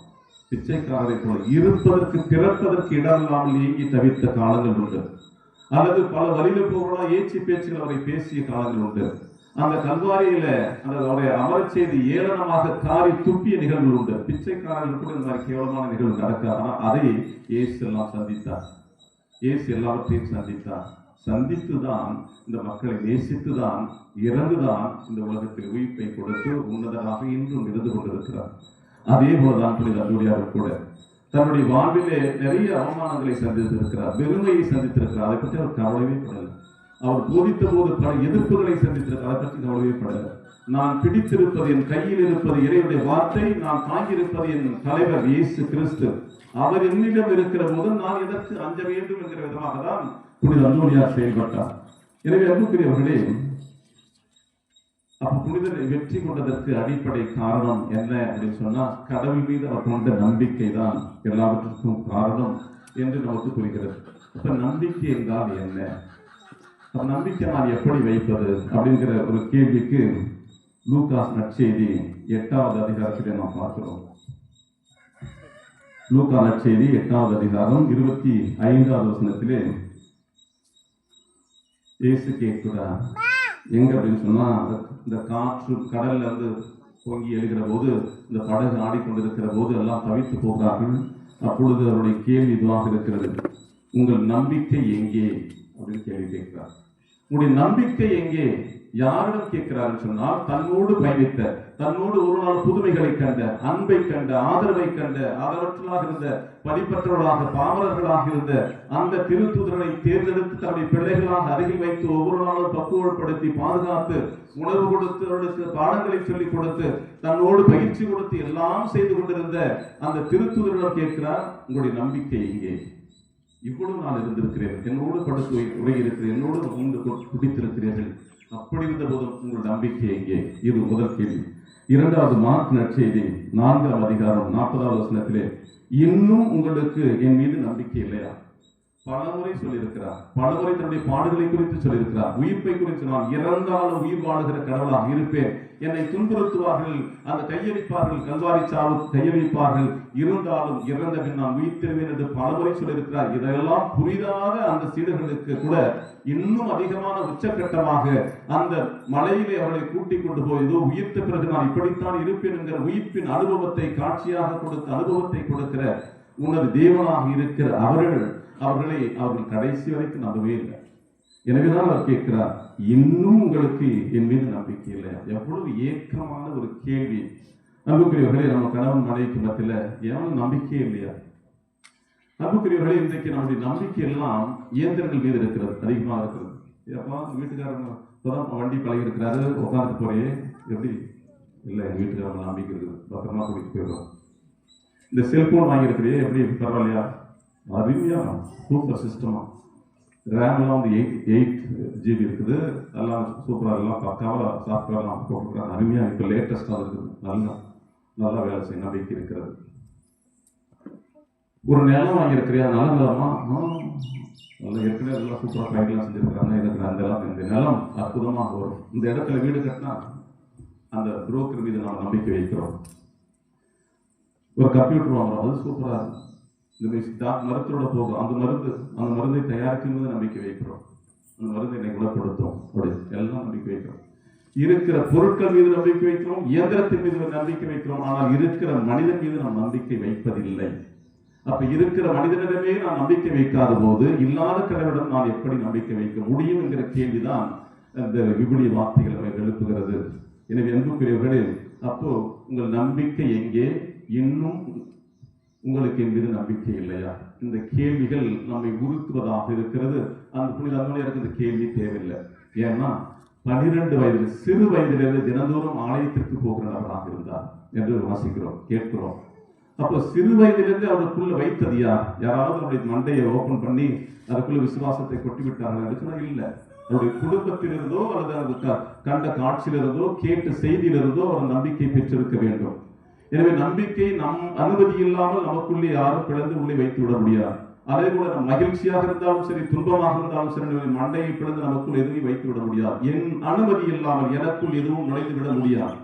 பிச்சைக்காரரை போல இருப்பதற்கு பிறப்பதற்கு இடம் இல்லாமல் ஏங்கி தவித்த காலங்கள் உண்டு. அல்லது பல வழியில் போகலாம் ஏச்சி பேச்சுகள் அவரை பேசிய காலங்கள் உண்டு. அந்த கல்வாரியில அந்த அவரை அமரச் செய்து ஏளனமாக காரி துப்பிய நிகழ்வுகள் உண்டு. பிச்சைக்காரர்கள் கூட இந்த மாதிரி கேவலமான நிகழ்வு நடக்காது. ஆனால் அதை இயேசு எல்லாம் சந்தித்தார். இயேசு எல்லாவற்றையும் சந்தித்தார். சந்தித்துதான் இந்த மக்களை நேசித்துதான் இறந்துதான் இந்த உலகத்தில் உயிர்ப்பை கொடுத்து உன்னதராக இன்றும் இருந்து கொண்டிருக்கிறார். அதே போலதான் புனித அந்தோனியார் கூட தன்னுடைய வாழ்விலே நிறைய அவமானங்களை சந்தித்திருக்கிறார், வெறுமையை சந்தித்திருக்கிறார். அதை பற்றி அவர் கவலையே படல. அவர் போதித்த போது பல எதிர்ப்புகளை சந்தித்திருக்கிறார், அதை பற்றி கவலையே படல. நான் பிடித்திருப்பது என் கையில் இருப்பது இறைவனுடைய வார்த்தை, நான் தாங்கியிருப்பது என் தலைவர் இயேசு கிறிஸ்து, அவர் என்னிடம் இருக்கிற போது நான் எதற்கு அஞ்ச வேண்டும் என்கிற விதமாக தான் புனித அந்தோனியார் செயல்பட்டார். எனவே அன்புக்குரியவர்களே, அப்ப புனிதரை வெற்றி கொண்டதற்கு அடிப்படை காரணம் என்ன அப்படின்னு சொன்னா கடவுள் மீது அவர் கொண்ட நம்பிக்கை தான் எல்லாவற்றுக்கும் காரணம் என்று நமக்கு புரிகிறது. அப்ப நம்பிக்கை என்றால் என்ன, அப்ப நம்பிக்கை நான் எப்படி வைப்பது அப்படிங்கிற ஒரு கேள்விக்கு லூகாஸ் நற்செய்தி 8வது அதிகாரத்திலே நாம் பார்க்கிறோம். லூக்கா நற்செய்தி 8வது அதிகாரம் 25வது வசனத்திலே இயேசு கேட்கிறார். எங்க அப்படின்னு சொன்னா இந்த காற்று கடல்ல இருந்து பொங்கி எழுகிற போது இந்த படகு ஆடிக்கொண்டிருக்கிற போது எல்லாம் தவித்து போகிறார்கள். அப்பொழுது அவருடைய கேள்வி இதுவாக இருக்கிறது, உங்கள் நம்பிக்கை எங்கே அப்படின்னு கேள்வி கேட்கிறார். உங்களுடைய நம்பிக்கை எங்கே? யாரிடம் கேட்கிறார் சொன்னால் தன்னோடு பயணித்த, தன்னோடு ஒரு நாள் புதுமைகளை கண்ட, அன்பை கண்ட, ஆதரவை கண்ட, ஆதரவற்றலாக இருந்த, படிப்பற்றவர்களாக பாமரர்களாக இருந்த அந்த திருத்தூதரை தேர்ந்தெடுத்து தன்னுடைய பிள்ளைகளாக அருகில் வைத்து ஒவ்வொரு நாளும் பக்குவப்படுத்தி பாதுகாத்து உணவு கொடுத்து அவர்களுக்கு பாடங்களை சொல்லிக் கொடுத்து தன்னோடு பயிற்சி கொடுத்து எல்லாம் செய்து கொண்டிருந்த அந்த திருத்தூதரிடம் கேட்கிறார், உங்களுடைய நம்பிக்கை இங்கே? இவ்வளவு நான் இருந்திருக்கிறேன், என்னோடு படுத்து உரையிருக்கிறேன், என்னோடு உண்டு குடித்திருக்கிறீர்கள், அப்படி இருந்த போதும் உங்கள் நம்பிக்கை எங்கே? இது முதல் கேள்வி. இரண்டாவது, மார்க் நற்செய்தி 4ஆம் அதிகாரம் 40வது வசனத்திலே, இன்னும் உங்களுக்கு என் மீது நம்பிக்கை இல்லையா? பலமுறை சொல்லியிருக்கிறார். பலமுறை தன்னுடைய பாடுகளை குறித்து சொல்லியிருக்கிறார். உயிர்ப்பை குறித்து, நான் இறந்தாலும் உயிர் வாழுகிற கடவுளாக இருப்பேன், என்னை துன்புறுத்துவார்கள், அந்த கையளிப்பார்கள், கல்வாரி சாவுக்கு கையளிப்பார்கள், இருந்தாலும் இறந்த பின் நான் உயிர்த்தெழுவேன் என்று பலமுறை சொல்லியிருக்கிறார். இதெல்லாம் புரிதாத அந்த சீடர்களுக்கு கூட இன்னும் அதிகமான உச்சக்கட்டமாக அந்த மலையிலே அவர்களை கூட்டிக் கொண்டு போய், இதோ உயிர்த்த பிறகு நான் இப்படித்தான் இருப்பேன் என்கிற உயிர்ப்பின் அனுபவத்தை காட்சியாக கொடுத்த அனுபவத்தை கொடுக்கிற உனது தேவனாக இருக்கிற அவர்கள் கடைசி வரைக்கும் நம்பவே இல்லை. எனவேதான் அவர் கேட்கிறார், இன்னும் உங்களுக்கு என் மீது நம்பிக்கை இல்லையா? எவ்வளவு ஏக்கமான ஒரு கேள்வி. அன்புக்குரியவர்களே, நம்ம கணவன் மனைவிக்கு மத்தியில எவ்வளவு நம்பிக்கையே இல்லையா? அன்புக்குரியவர்களே, இன்றைக்கு நம்முடைய நம்பிக்கை எல்லாம் இயந்திரங்கள் மீது இருக்கிறது, அதிகமாக இருக்கிறது. எப்பா வீட்டுக்காரங்க இப்பதான் வண்டி பழகி இருக்கிறாரு, உட்காந்துட்டு போறையே, எப்படி இல்லை எங்க வீட்டுக்காரங்க நம்பிக்கை இருக்குது, பத்திரமா கூட்டிட்டு போயிடும். இந்த செல்போன் வாங்கியிருக்கிறியே, எப்படி பரவாயில்லையா? அருமையா, சூப்பர் சிஸ்டமா, ரேம்லாம் வந்து 8 GB இருக்குது, எல்லாம் சூப்பராக, எல்லாம் பக்காவாக சாஃப்ட்வேர்லாம் போட்டுருக்காங்க, அருமையாக இப்போ லேட்டஸ்டாக இருக்குது, நல்லா வேலை செய்ய நம்பிக்கை இருக்கிறது. ஒரு நிலம் வாங்கியிருக்கிறியா? நல்ல நிலமா? நல்லா ஏற்கனவே எல்லாம் சூப்பராக பயிரெலாம் செஞ்சுருக்கிறாங்க, எனக்கு இந்த நிலம் அற்புதமாக வரும், இந்த இடத்துல வீடு கட்டினா அந்த புரோக்கர் மீது நாம் நம்பிக்கை வைக்கிறோம். ஒரு கம்ப்யூட்டர் வாங்குறோம், அது சூப்பராக இருக்கும், இந்த மருத்துவோட போகும், அந்த மருந்தை தயாரிக்கும் போது நம்பிக்கை வைக்கிறோம், அந்த மருந்தை என்னை குணப்படுத்தும், எல்லாம் நம்பிக்கை வைக்கிறோம். இருக்கிற பொருட்கள் மீது நம்பிக்கை வைக்கிறோம், இயந்திரத்தின் மீது நம்பிக்கை வைக்கிறோம், ஆனால் இருக்கிற மனிதன் மீது நாம் நம்பிக்கை வைப்பதில்லை. அப்ப இருக்கிற மனிதனிடமே நான் நம்பிக்கை வைக்காத போது இல்லாத கடவுளிடம் நான் எப்படி நம்பிக்கை வைக்க முடியும் என்கிற கேள்விதான் இந்த விபுலி வார்த்தைகள் எழுப்புகிறது. எனவே அன்புக்குரியவர்களே, அப்போ உங்கள் நம்பிக்கை எங்கே? இன்னும் உங்களுக்கு என் மீது நம்பிக்கை இல்லையா? இந்த கேள்விகள் நம்மை உறுத்துவதாக இருக்கிறது. அந்த புனித அந்தோனியாருக்கு இந்த கேள்வி தேவையில்லை. ஏன்னா 12 வயதில், சிறு வயதிலிருந்து தினந்தோறும் ஆலயத்திற்கு போகிற நபராக இருந்தார் என்று வாசிக்கிறோம், கேட்கிறோம். அப்போ சிறு வயதிலிருந்து அவருக்குள்ள வைத்தது யார்? யாராவது அவருடைய மண்டையை ஓபன் பண்ணி அதுக்குள்ள விசுவாசத்தை கொட்டிவிட்டார்கள் என்று சொன்னால் இல்லை. அவருடைய குடும்பத்திலிருந்தோ அல்லது அவர் கண்ட காட்சியிலிருந்தோ கேட்ட செய்தியிலிருந்தோ அவர் நம்பிக்கை பெற்றிருக்க வேண்டும். எனவே நம்பிக்கை நம் அனுமதி இல்லாமல் நமக்குள்ளே யாரும் பிளந்து உள்ளே வைத்து விட முடியாது. அதே போல நம் மகிழ்ச்சியாக இருந்தாலும் சரி, துன்பமாக இருந்தாலும் சரி, மண்டையை பிளந்து நமக்குள் எதுவும் வைத்து விட முடியாது. என் அனுமதி இல்லாமல் எனக்குள் எதுவும் நுழைந்து விட முடியாது.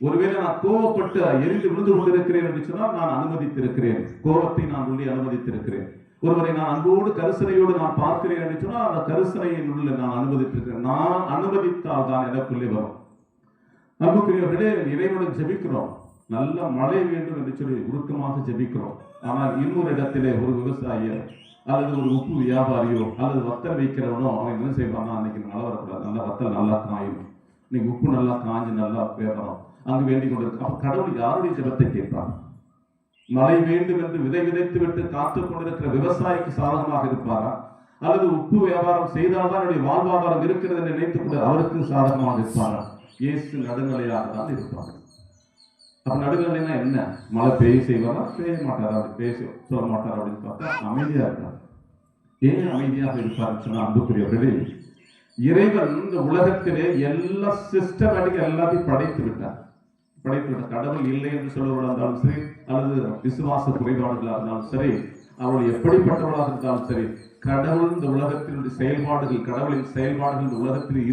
ஒருவேளை நான் கோபப்பட்டு எரிந்து விழுந்து கொண்டிருக்கிறேன் என்று சொன்னால் நான் அனுமதித்திருக்கிறேன், கோபத்தை நான் உள்ளே அனுமதித்திருக்கிறேன். ஒருவரை நான் அன்போடு கருசனையோடு நான் பார்க்கிறேன் என்று சொன்னால் அந்த கருசனையின் உள்ள நான் அனுமதித்திருக்கிறேன். நான் அனுமதித்தால் தான் எனக்குள்ளே வரும். அன்புக்குரியவர்களே, இறைவனுடன் ஜெபிக்கிறோம், நல்ல மழை வேண்டும் என்று சொல்லி உருக்கமாக ஜெபிக்கிறோம். ஆனால் இன்னொரு இடத்திலே ஒரு விவசாயியோ அல்லது ஒரு உப்பு வியாபாரியோ அல்லது வத்தல் வைக்கிறவனோ அவன் என்ன செய்வான்னா, அன்னைக்கு மழை வரக்கூடாது, நல்லா வத்தல் நல்லா காயும், இன்னைக்கு உப்பு நல்லா காஞ்சு நல்லா வேகணும், அங்கு வேண்டிக் கொண்டிருக்கு. அப்ப கடவுள் யாருடைய ஜெபத்தை கேட்பார்? மழை வேண்டும் என்று விதைத்து விட்டு காத்துக் கொண்டிருக்கிற விவசாயிக்கு சாதகமாக இருப்பாரா? அல்லது உப்பு வியாபாரம் செய்தால்தான் என்னுடைய வாழ்வாதாரம் இருக்கிறது என்று நினைத்துக் கொண்டு அவருக்கு சாதகமாக இருப்பாரா? இயேசு நடுநிலையாக தான் இருப்பார். அப்ப நடுநிலைனா என்ன? மழை பெய்ய செய்வாரா? பெய்ய மாட்டாரா? பெய்ய சொல்ல மாட்டாரா அப்படின்னு பார்த்தா அமைதியா இருப்பார். ஏன் அமைதியாக இருப்பார் சொன்னா, அன்புக்குரியவர்களே, இறைவன் இந்த உலகத்திலே எல்லா சிஸ்டமேட்டிக் எல்லாத்தையும் படைத்து விட்டார். கடவுள் இல்லை என்று சொல்லுவதாக இருந்தாலும் சரி, அல்லது விசுவாச குறைபாடுகளாக இருந்தாலும் சரி, அவர்கள் எப்படிப்பட்டவர்களாக இருந்தாலும் சரி, கடவுள் இந்த உலகத்தினுடைய செயல்பாடுகள், கடவுளின் செயல்பாடுகள் இந்த உலகத்தில்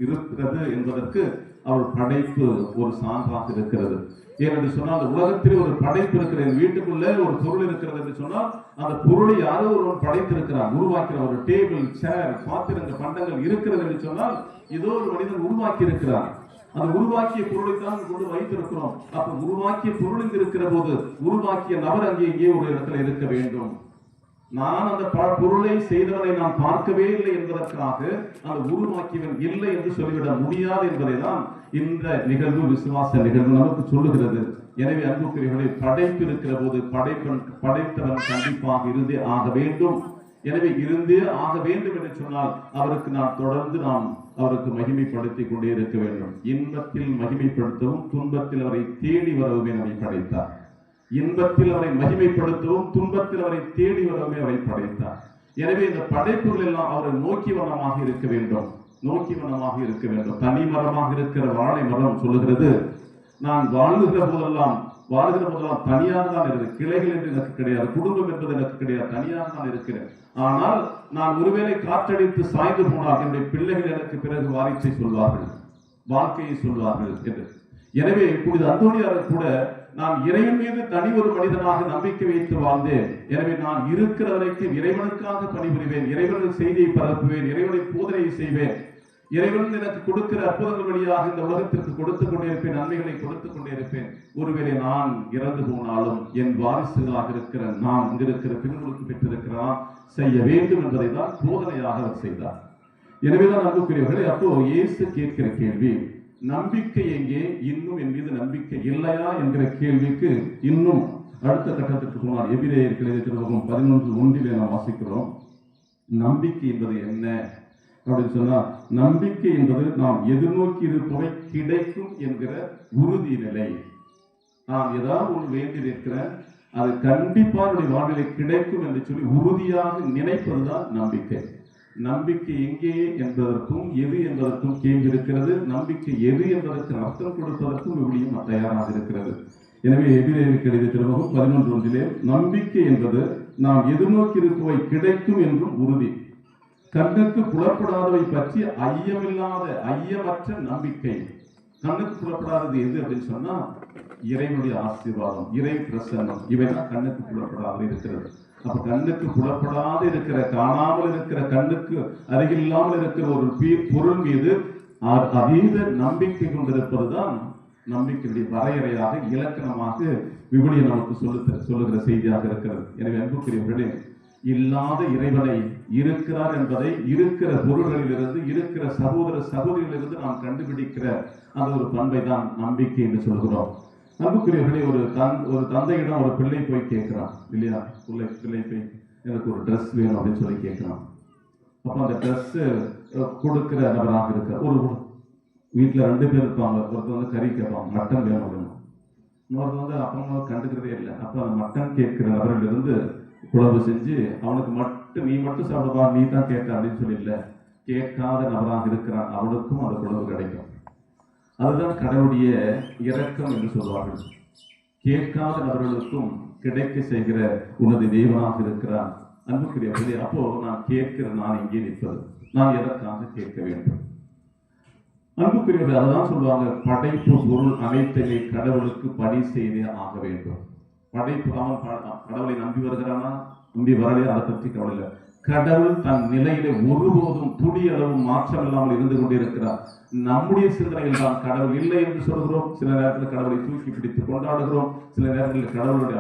இருக்கிறது என்பதற்கு அவள் படைப்பு ஒரு சான்றாக இருக்கிறது. ஏனென்று சொன்னால், அந்த உலகத்தில் ஒரு படைப்பு இருக்கிறது, வீட்டுக்குள்ள ஒரு பொருள் இருக்கிறது என்று சொன்னால் அந்த பொருளை யாரோ ஒருவன் படைத்திருக்கிறார், உருவாக்கிறார். ஒரு டேபிள், சேர், பாத்திரங்கள், பண்டங்கள் இருக்கிறது என்று சொன்னால் ஏதோ ஒரு மனிதன் உருவாக்கி இருக்கிறார். அந்த உருவாக்கிய பொருளை தான் கொண்டு வைத்திருக்கிறோம். அப்ப உருவாக்கிய பொருள் இருக்கிற போது உருவாக்கிய நபர் அங்கே ஒரு இடத்துல இருக்க வேண்டும். நான் அந்த பொருளை செய்தவனை நான் பார்க்கவே இல்லை என்பதற்காக அந்த உருவாக்கியவன் இல்லை என்று சொல்லிவிட முடியாது என்பதை தான் இந்த நிகழ்வு, விசுவாச நிகழ்வு நமக்கு சொல்லுகிறது. எனவே அன்புக்குரியவர்களை, படைப்பு இருக்கிற போது படைத்தவன் கண்டிப்பாக இருந்தே ஆக வேண்டும். எனவே இருந்தே ஆக வேண்டும் என்று சொன்னால் அவருக்கு நாம் தொடர்ந்து அவருக்கு மகிமைப்படுத்திக் கொண்டே இருக்க வேண்டும். இன்பத்தில் மகிமைப்படுத்தவும் துன்பத்தில் அவரை தேடி வரவுமே நம்மை படைத்தார். இன்பத்தில் அவரை மகிமைப்படுத்தவும் துன்பத்தில் அவரை தேடி வரவுமே அவரை படைத்தார். எனவே இந்த படைப்புகள் எல்லாம் அவரை நோக்கி வண்ணமாக இருக்க வேண்டும், நோக்கி வண்ணமாக இருக்க வேண்டும். தனி மரமாக இருக்கிற வாழை மரம் சொல்லுகிறது, நான் வாழ்கிற போதெல்லாம் தனியாக தான் இருக்கிறேன். கிளைகள் என்று எனக்கு கிடையாது, குடும்பம் என்பது எனக்கு கிடையாது, தனியாக தான் இருக்கிறேன். ஆனால் நான் ஒருவேளை காற்றடித்து சாய்ந்து போனால் என்னுடைய பிள்ளைகள் எனக்கு பிறகு வாரிசை சொல்வார்கள், வாழ்க்கையை சொல்வார்கள் என்று. எனவே புனித அந்தோணியார் கூட, நான் இறைவன் மீது தனி ஒரு மனிதனாக நம்பிக்கை வைத்து வாழ்ந்தேன். எனவே நான் இருக்கிற வரைக்கும் இறைவனுக்காக பணிபுரிவேன், இறைவனின் செய்தியை பரப்புவேன், இறைவனை போதனையை செய்வேன், இறைவன் எனக்கு கொடுக்கிற அற்புதங்கள் வழியாக இந்த உலகத்திற்கு கொடுத்துக் கொண்டே இருப்பேன், நன்மைகளை கொடுத்துக் கொண்டே இருப்பேன். ஒருவேளை நான் இறந்து போனாலும் என் வாரிசுகளாக இருக்கிற நான் இங்கிருக்கிற பின்னுக்கு பெற்றிருக்கிறான் செய்ய வேண்டும் என்பதை தான் போதனையாக அவர் செய்தார். எனவேதான் அன்புக்குரியவர்களே, அப்போ இயேசு கேட்கிற கேள்வி, நம்பிக்கை எங்கே, இன்னும் என் மீது நம்பிக்கை இல்லையா என்கிற கேள்விக்கு இன்னும் அடுத்த கட்டத்திற்கு போனார். எபிரேயர் எழுதின 11:1 நாம் வாசிக்கிறோம், நம்பிக்கை என்பது என்ன அப்படின்னு சொன்னா, நம்பிக்கை என்பது நாம் எதிர்நோக்கி இருப்பவை கிடைக்கும் என்கிற உறுதி நிலை. நான் ஏதாவது ஒன்று வேண்டி இருக்கிறேன், அது கண்டிப்பா என்னுடைய வாழ்விலை கிடைக்கும் என்று சொல்லி உறுதியாக நினைப்பதுதான் நம்பிக்கை. நம்பிக்கை எங்கே என்பதற்கும் எது என்பதற்கும் கேள்வி இருக்கிறது. நம்பிக்கை எது என்பதற்கு அர்த்தம் கொடுப்பதற்கும் விவிலியம் தயாராக இருக்கிறது. எனவே எபிரேயருக்கு எழுதிய திருமுகம் 11:1 நம்பிக்கை என்பது நாம் எதிர்நோக்கி இருப்பவை கிடைக்கும் என்றும் உறுதி, கண்ணுக்கு புலப்படாதவை பற்றி ஐயமற்ற நம்பிக்கை. கண்ணுக்கு புலப்படாதது எது அப்படின்னு சொன்னா, இறைவனுடைய ஆசீர்வாதம், இறை பிரசன்னம், இவைதான் கண்ணுக்கு புலப்படாத இருக்கிறது. அப்ப கண்ணுக்கு புலப்படாத இருக்கிற, காணாமல் இருக்கிற, கண்ணுக்கு அருகில்லாமல் இருக்கிற ஒரு பொருள் மீது அதீத நம்பிக்கை கொண்டிருப்பதுதான் நம்பிக்கையுடைய வரையறையாக, இலக்கணமாக விவிலியம் நமக்கு சொல்லுகிற செய்தியாக இருக்கிறது. எனவே அன்புக்குரியவர்களே, இல்லாத இறைவனை இருக்கிறார் என்பதை இருக்கிற பொருள்களிலிருந்து, இருக்கிற சகோதர சகோதரிகளிலிருந்து நாம் கண்டுபிடிக்கிற அந்த ஒரு பண்பை தான் நம்பிக்கை என்று சொல்கிறோம். அன்புக்குரியவர்களே, ஒரு தந்தையிடம் ஒரு பிள்ளை போய் கேட்கிறான் இல்லையா, பிள்ளை போய் எனக்கு ஒரு ட்ரெஸ் வேணும் அப்படின்னு சொல்லி கேட்கிறான். அப்ப அந்த ட்ரெஸ் கொடுக்கிற நபராக இருக்க, ஒரு வீட்டுல 2 பேர் இருப்பாங்க, ஒருத்தர் கறி கேட்பாங்க, மட்டன் வேணும் அப்படின்னு, இன்னொருத்தர் அப்பா அம்மா கண்டுக்கிறதே இல்லை. அப்ப அந்த மட்டன் கேட்கிற நபரிலிருந்து குழம்பு செஞ்சு அவனுக்கு மட்டும், நீ மட்டும் சாப்பிடுவா, நீ தான் கேட்க அப்படின்னு சொல்லி இல்லை, கேட்காத நபராக இருக்கிறான், அவனுக்கும் அந்த குழம்பு கிடைக்கும். அதுதான் கடவுளுடைய இரக்கம் என்று சொல்வார்கள். கேட்காத நபர்களுக்கும் கிடைக்க செய்கிற உனது தேவனாக இருக்கிறான். அன்புக்குரியவர்களே, அப்போ நான் கேட்கிற நான் எங்கே நிற்பது, நான் எதற்காக கேட்க வேண்டும்? அன்புக்குரியவர்கள், அதான் சொல்லுவாங்க, படைப்பு பொருள் அனைத்தையுமே கடவுளுக்கு பணி செய்தே ஆக வேண்டும். படைப்பு, அவன் கடவுளை நம்பி வருகிறானா, நம்பி வரலையா, அதை பற்றி கவலை இல்லை. கடவுள் தன் நிலையிலே ஒருபோதும் துடியளவும் மாற்றம் இல்லாமல் இருந்து கொண்டிருக்கிறார். நம்முடைய சிந்தனையில் தான் கடவுள் இல்லை என்று சொல்கிறோம். சில நேரத்தில் கடவுளை தூக்கி பிடித்து கொண்டாடுகிறோம், சில நேரங்களில் கடவுளுடைய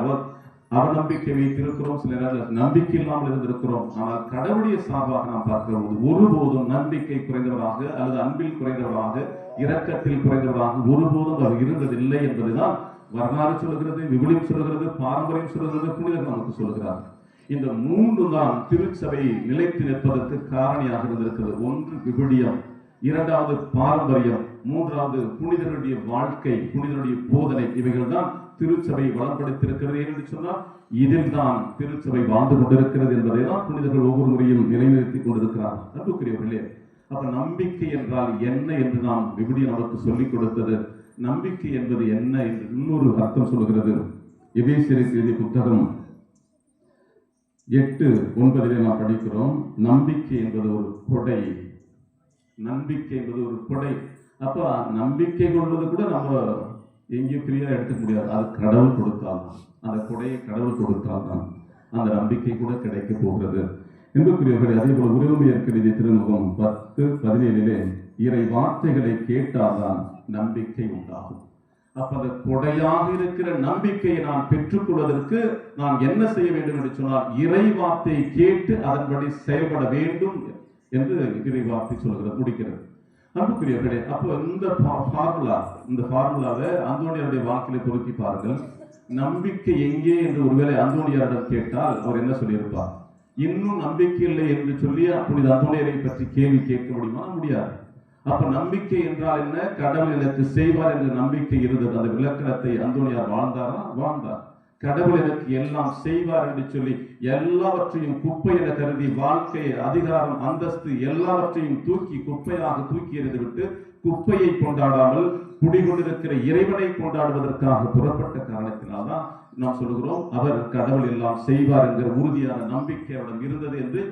அவநம்பிக்கை வைத்திருக்கிறோம், சில நேரத்தில் நம்பிக்கை இல்லாமல் இருந்திருக்கிறோம். ஆனால் கடவுளுடைய சார்பாக நாம் பார்க்கிற போது ஒருபோதும் நம்பிக்கை குறைந்தவராக அல்லது அன்பில் குறைந்தவராக, இரக்கத்தில் குறைந்தவராக ஒருபோதும் அவர் இருந்ததில்லை என்பதுதான் வரலாறு சொல்கிறது, விவிலியம் சொல்கிறது, பாரம்பரியம் சொல்கிறது, புனிதர் நமக்கு சொல்கிறார். இந்த 3 தான் திருச்சபை நிலைத்து நிற்பதற்கு காரணியாக இருந்திருக்கிறது. ஒன்று விவிலியம், 2வது பாரம்பரியம், 3வது புனிதருடைய வாழ்க்கை, புனிதருடைய போதனை. இவைகள் தான் திருச்சபை வளப்படுத்தியிருக்கிறது. என்று சொன்னால் இதில் தான் திருச்சபை வாழ்ந்து கொண்டிருக்கிறது என்பதை தான் புனிதர்கள் ஒவ்வொரு முறையும் நிலைநிறுத்திக் கொண்டிருக்கிறார்கள். அன்புக்குரியவர்களே, அப்ப நம்பிக்கை என்றால் என்ன என்று நாம் விவிலியம் நமக்கு சொல்லிக் கொடுத்தது. நம்பிக்கை என்பது என்ன என்று இன்னொரு அர்த்தம் சொல்லுகிறது. எபேசியருக்கு எழுதிய புத்தகம் 8:9 நாம் படிக்கிறோம், நம்பிக்கை என்பது ஒரு கொடை. நம்பிக்கை என்பது ஒரு கொடை. அப்ப நம்பிக்கை கொள்வது கூட நம்ம எங்கேயும் ஃப்ரீயா எடுத்துக்க முடியாது, அது கடவுள் கொடுத்தால்தான், அந்த கொடையை கடவுள் கொடுத்தால்தான் அந்த நம்பிக்கை கூட கிடைக்க போகிறது. என்புக்குரியவர்கள், அதே போல உரிமையர் எழுதிய திருமுகம் 10:17 இறை வார்த்தைகளை கேட்டால்தான் நம்பிக்கை உண்டாகும். அப்ப அந்த கொடையாக இருக்கிற நம்பிக்கையை நான் பெற்றுக்கொள்வதற்கு நான் என்ன செய்ய வேண்டும் என்று சொன்னால் இறை வார்த்தையை கேட்டு அதன்படி செயல்பட வேண்டும் என்று இறை வார்த்தை சொல்கிறது, முடிக்கிறது. அன்புக்குரியவர்களே, அப்போ இந்த ஃபார்முலாவை அந்தோனியாருடைய வாழ்க்கையில பொருத்தி பாருங்கள். நம்பிக்கை எங்கே என்று ஒருவேளை அந்தோனியாரிடம் கேட்டால் அவர் என்ன சொல்லியிருப்பார்? இன்னும் நம்பிக்கை இல்லை என்று சொல்லி புனித அந்தோனியாரை பற்றி கேள்வி கேட்க முடியுமா? முடியாது. அப்ப நம்பிக்கை என்றால் என்ன? கடவுள் எனக்கு செய்வார் என்ற நம்பிக்கை இருந்தது. அந்த விளக்கணத்தை அந்தோனியார் வாழ்ந்தாரா? வாழ்ந்தார். கடவுள் எனக்கு எல்லாம் செய்வார் என்று சொல்லி எல்லாவற்றையும் குப்பை என கருதி வாழ்க்கை, அதிகாரம், அந்தஸ்து எல்லாவற்றையும் குப்பையாக தூக்கி எறிந்துவிட்டு குப்பையை கொண்டாடாமல் குடிகொண்டிருக்கிற இறைவனை கொண்டாடுவதற்காக புறப்பட்ட காரணத்தினால்தான் நாம் சொல்லுகிறோம் அவர் கடவுள் எல்லாம் செய்வார் என்கிற உறுதியான நம்பிக்கை அவரிடம் இருந்தது என்று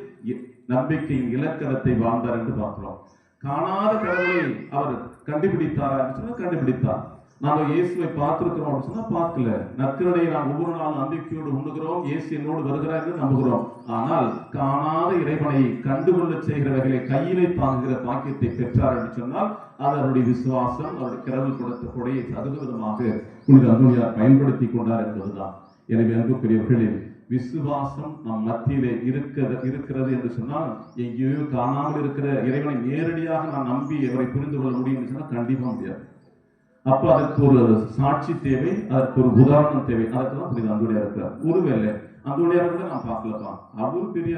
நம்பிக்கையின் இலக்கணத்தை வாழ்ந்தார் என்று பார்க்கிறோம். காணாத கடவுளை அவர் கண்டுபிடித்தாரா என்று சொன்னால் கண்டுபிடித்தார். நாங்கள் இயேசுவை பார்த்திருக்கிறோம் அப்படின்னு சொன்னா பார்க்கல. நற்கருணையை நாம் ஒவ்வொரு நாளும் நம்பிக்கையோடு உண்ணுகிறோம், இயேசு என்னோடு வருகிறார் என்று நம்புகிறோம். ஆனால் காணாத இறைவனை கண்டுகொள்ள செய்கிறவர்களை கையிலே தாங்குகிற பாக்கியத்தை பெற்றார் என்று சொன்னால் அது அவருடைய விசுவாசம், அவருடைய கடவுள் கொடுத்த கொடையை தகுந்த புனித அந்தோனியார் பயன்படுத்தி கொண்டார் என்பதுதான். எனவே அன்புக்குரியவர்களே, விசுவாசம் நம் மத்தியிலே இருக்கிறது என்று சொன்னால் எங்கேயோ காணாமல் இருக்கிற இறைவனை நேரடியாக நான் நம்பி அவரை புரிந்து கொள்ள முடியும் என்று சொன்னால் கண்டிப்பா முடியாது. அப்ப அதற்கு ஒரு சாட்சி தேவை, அதற்கு ஒரு உதாரணம் தேவை. அதற்குதான் புனித அந்தோனியார் இருக்கிறார். ஒருவேளை அந்தோனியார் கூட நாம் பார்க்கலாம், அவரு பெரிய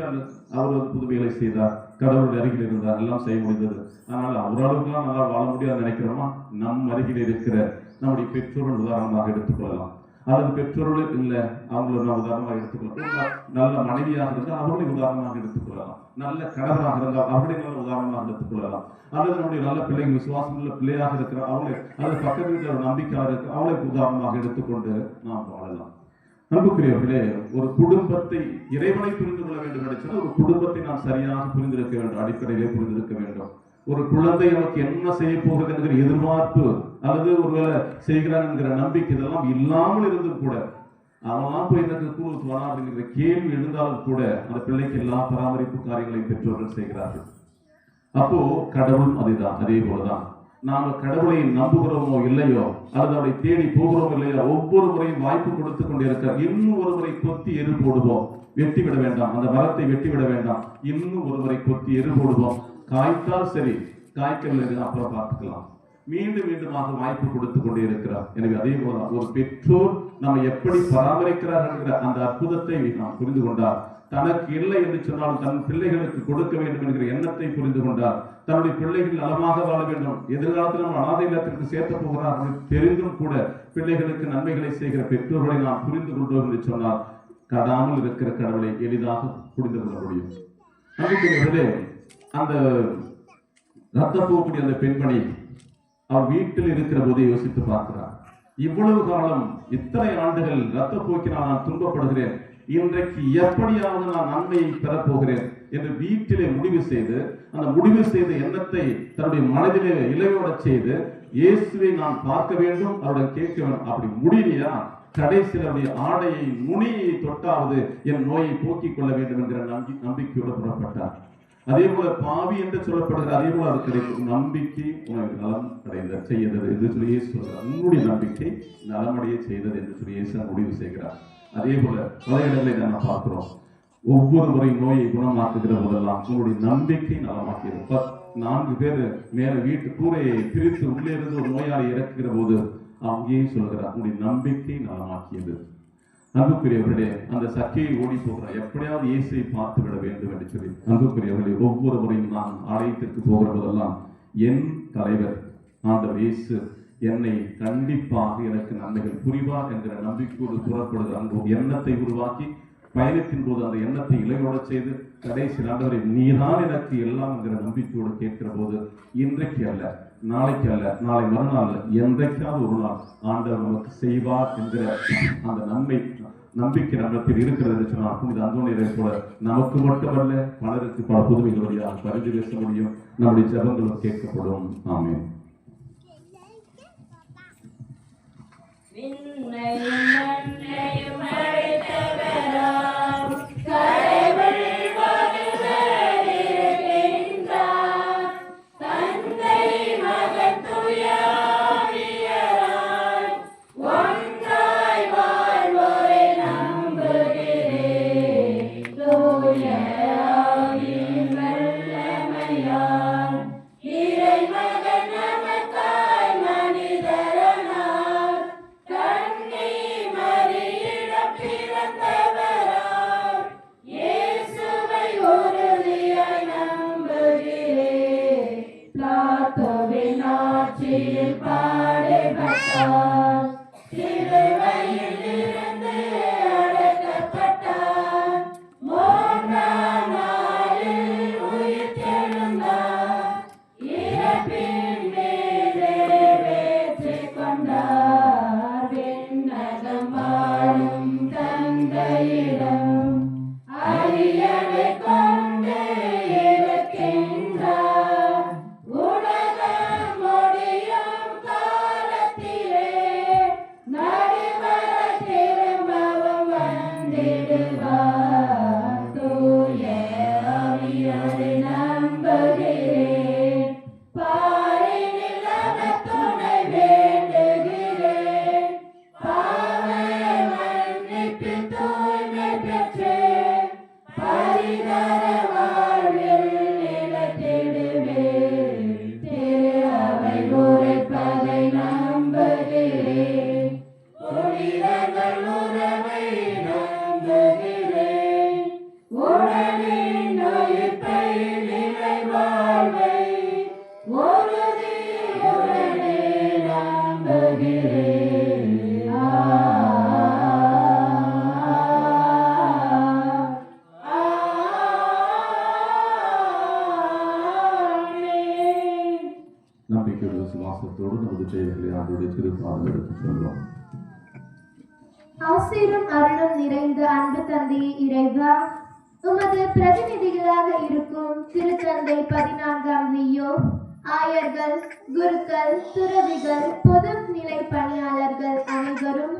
அவர் புதுமைகளை செய்தார், கடவுளுடைய அருகில் இருந்தார், எல்லாம் செய்ய முடிந்தது. அதனால அவராளுக்கெல்லாம் நல்லா வாழ முடியாது நினைக்கிறோமா? நம் அருகில் இருக்கிற நம்முடைய பெற்றோர்கள் உதாரணமாக எடுத்துக்கொள்ளலாம். அல்லது பெற்றோர்கள் இல்லை, அவங்களை நான் உதாரணமாக எடுத்துக்கொள்ளலாம். நல்ல மனைவியாக இருந்தால் அவர்களை உதாரணமாக எடுத்துக்கொள்ளலாம். நல்ல கணவராக இருந்தால் அவர்களை நல்ல உதாரணமாக எடுத்துக்கொள்ளலாம். அல்லது நம்முடைய நல்ல பிள்ளைகள், விசுவாசம் உள்ள பிள்ளையாக இருக்கிற அவங்களை, அல்லது பக்கத்து வீட்டில் ஒரு நம்பிக்கையாக இருக்கிற அவளை உதாரணமாக எடுத்துக்கொண்டு நாம் வாழலாம். அன்புக்குரியவர்களே, ஒரு குடும்பத்தை இறைவனை புரிந்து கொள்ள வேண்டும் என்று சொன்னால் ஒரு குடும்பத்தை நாம் சரியாக புரிந்திருக்க வேண்டும், அடிப்படையிலே புரிந்திருக்க வேண்டும். ஒரு குழந்தை நமக்கு என்ன செய்ய போகிறது என்கிற எதிர்பார்ப்பு அல்லது ஒருவேளை செய்கிறான் என்கிற நம்பிக்கை இதெல்லாம் இல்லாமல் இருந்தும் கூட அவெல்லாம் போய் எனக்கு கூழ் வராது என்கிற கேள்வி எழுந்தாலும் கூட அந்த பிள்ளைக்கு எல்லா பராமரிப்பு காரியங்களையும் பெற்றோர்கள் செய்கிறார்கள். அப்போ கடவுள் அதுதான், அதே போலதான் நாம கடவுளை நம்புகிறோமோ இல்லையோ, அல்லது அவரை தேடி போகிறோமோ இல்லையோ, ஒவ்வொரு முறையும் வாய்ப்பு கொடுத்து கொண்டிருக்க இன்னும் ஒரு முறை கொத்தி எரு போடுவோம், வெட்டி விட வேண்டாம், அந்த மரத்தை வெட்டி விட வேண்டாம், இன்னும் ஒரு முறை கொத்தி எரு போடுவோம், காய்த்தால் சரி, காய்க்கவில்லை அப்புறம் பார்த்துக்கலாம். மீண்டும் மீண்டுமாக வாய்ப்பு கொடுத்து கொண்டே இருக்கிறார். எனவே அதே போல ஒரு பெற்றோர் நம்ம எப்படி பராமரிக்கிறார்கள் என்கிற அந்த அற்புதத்தை நாம் புரிந்து கொண்டார். தனக்கு இல்லை என்று சொன்னாலும் தன் பிள்ளைகளுக்கு கொடுக்க வேண்டும் என்கிற எண்ணத்தை புரிந்து கொண்டார். தன்னுடைய பிள்ளைகள் நலமாக வாழ வேண்டும், எதிர்காலத்தில் நம்ம அனாதை இல்லத்திற்கு சேர்த்த போகிறார்கள் தெரிந்தும் கூட பிள்ளைகளுக்கு நன்மைகளை செய்கிற பெற்றோர்களை நாம் புரிந்து கொண்டோம் என்று சொன்னால் கடாமல் இருக்கிற கடவுளை எளிதாக புரிந்து கொள்ள முடியும். அதுக்கு அந்த ரத்த போகக்கூடிய அந்த பெண்மணி அவர் வீட்டில் இருக்கிற போதே யோசித்து பார்க்கிறார். இவ்வளவு காலம், இத்தனை ஆண்டுகள் ரத்த போக்கினால் நான் துன்பப்படுகிறேன், இன்றைக்கு எப்படியாவது நான் நன்மையை பெறப்போகிறேன் என்று வீட்டிலே முடிவு செய்து அந்த முடிவு செய்த எண்ணத்தை தன்னுடைய மனதிலே இலையோட செய்து இயேசுவை நான் பார்க்க வேண்டும், அவருடன் கேட்க வேண்டும். அப்படி முடியலையா, கடைசியிலுடைய ஆடையை நுனியை தொட்டாவது என் நோயை போக்கிக் கொள்ள வேண்டும் என்கிற நம்பிக்கையோடு புறப்பட்டார். அதே போல பாவி என்று சொல்லப்படுகிற அதே போல அது கிடைக்கும் நம்பிக்கை உனக்கு நலம் அடைந்த செய்தது என்று சொல்லி சொல்கிறார். உன்னுடைய நம்பிக்கை நலமடைய செய்தது என்று சொல்லி முடிவு செய்கிறார். அதே போல பல இடங்களை நாம் பார்க்கிறோம். ஒவ்வொரு முறை நோயை குணமாக்குகிற போதெல்லாம் உங்களுடைய நம்பிக்கை நலமாக்கியது. 4 பேர் மேல வீட்டு கூரையை பிரித்து உள்ளே இருந்து ஒரு நோயாளி இறக்குகிற போது அங்கேயே சொல்கிறார், உங்களுடைய நம்பிக்கை நலமாக்கியது. அன்புக்குரியவர்களே, அந்த சக்கையை ஓடி போகிறார், எப்படியாவது இயேசுவை பார்த்து விட வேண்டும் என்று சொல்லி. அன்புக்குரியவர்களே, ஒவ்வொரு முறையும் நான் ஆலயத்திற்கு போகிற போதெல்லாம் என் தலைவர் ஆண்டவர் இயேசு என்னை கண்டிப்பாக எனக்கு நன்மைகள் புரிவார் என்கிற நம்பிக்கையோடு புறப்படுகிற அந்த எண்ணத்தை உருவாக்கி பயணத்தின் போது அந்த எண்ணத்தை இலையோட செய்து கடைசி ஆண்டவரை நீதான் எனக்கு எல்லாம் என்கிற நம்பிக்கையோடு கேட்கிற போது இன்றைக்கு அல்ல, நாளைக்கு அல்ல, நாளை மறுநாள், என்றைக்காவது ஒரு நாள் ஆண்டவர் நமக்கு செய்வார் என்கிற அந்த நம்பிக்கை நம்மத்தில் இருக்கிறது என்று சொன்னால் புனித அந்தோனியரை போல நமக்கு மட்டுமல்ல பலருக்கு பல புதுமைகள் வழியாக பரிந்து பேச முடியும், நம்முடைய ஜெபங்களும் கேட்கப்படும். ஆமென். ஆவியின் வல்லமையால் இறைமகன் நமக்காய் மனிதரானார். கன்னி மரியிடம் பிறந்தவராய் இயேசுவை உறுதியாய் நம்புகிறேன். பிலாத்துவின் ஆட்சியில் பாடுபட்டார், சிலுவையில் இருந்து அடக்கப்பட்டார், மூன்றாம் நாளில் உயிர்த்தெழுந்தார், இறப்பின் மீதே வெற்றி கொண்டார். விண்ணகம் வாழும் தந்தையிடம் அரியணை கொண்டு இருக்கின்றார். உலகம் முடியும் காலத்திலே நடுவர் திரும்பவும் வந்திடுவார். தூய ஆவியோடு நம்புகிறேன், பாரினில் அவர் துணை வேண்டுகிறேன். பாவ மன்னிப்பில் தூய்மை பெற்றேன், பரிகார வாழ்வில் நிலைத்திடுவேன். திரு அவை உரைப்பதை நம்புகிறேன், புனிதர்கள் உறவை நம்புகிறேன். உடலின் உயிர்ப்பை நிலை வாழ்வை உறுதியுடனே நம்புகிறேன். ஆமென். நம்பிக்கையுள்ள விசுவாசத்தோடு நமது தேவைகளை ஆண்டோடைய திருப்பாதம் எடுத்துச் செல்வோம். ஆசீரும் அருளும் நிறைந்த அன்பு தந்தை இறைவா, உமது பிரதிநிதிகளாக இருக்கும் திருத்தந்தை 14ஆம் லியோ, ஆயர்கள், குருக்கள், துறவிகள், பொது நிலை பணியாளர்கள் அனைவரும்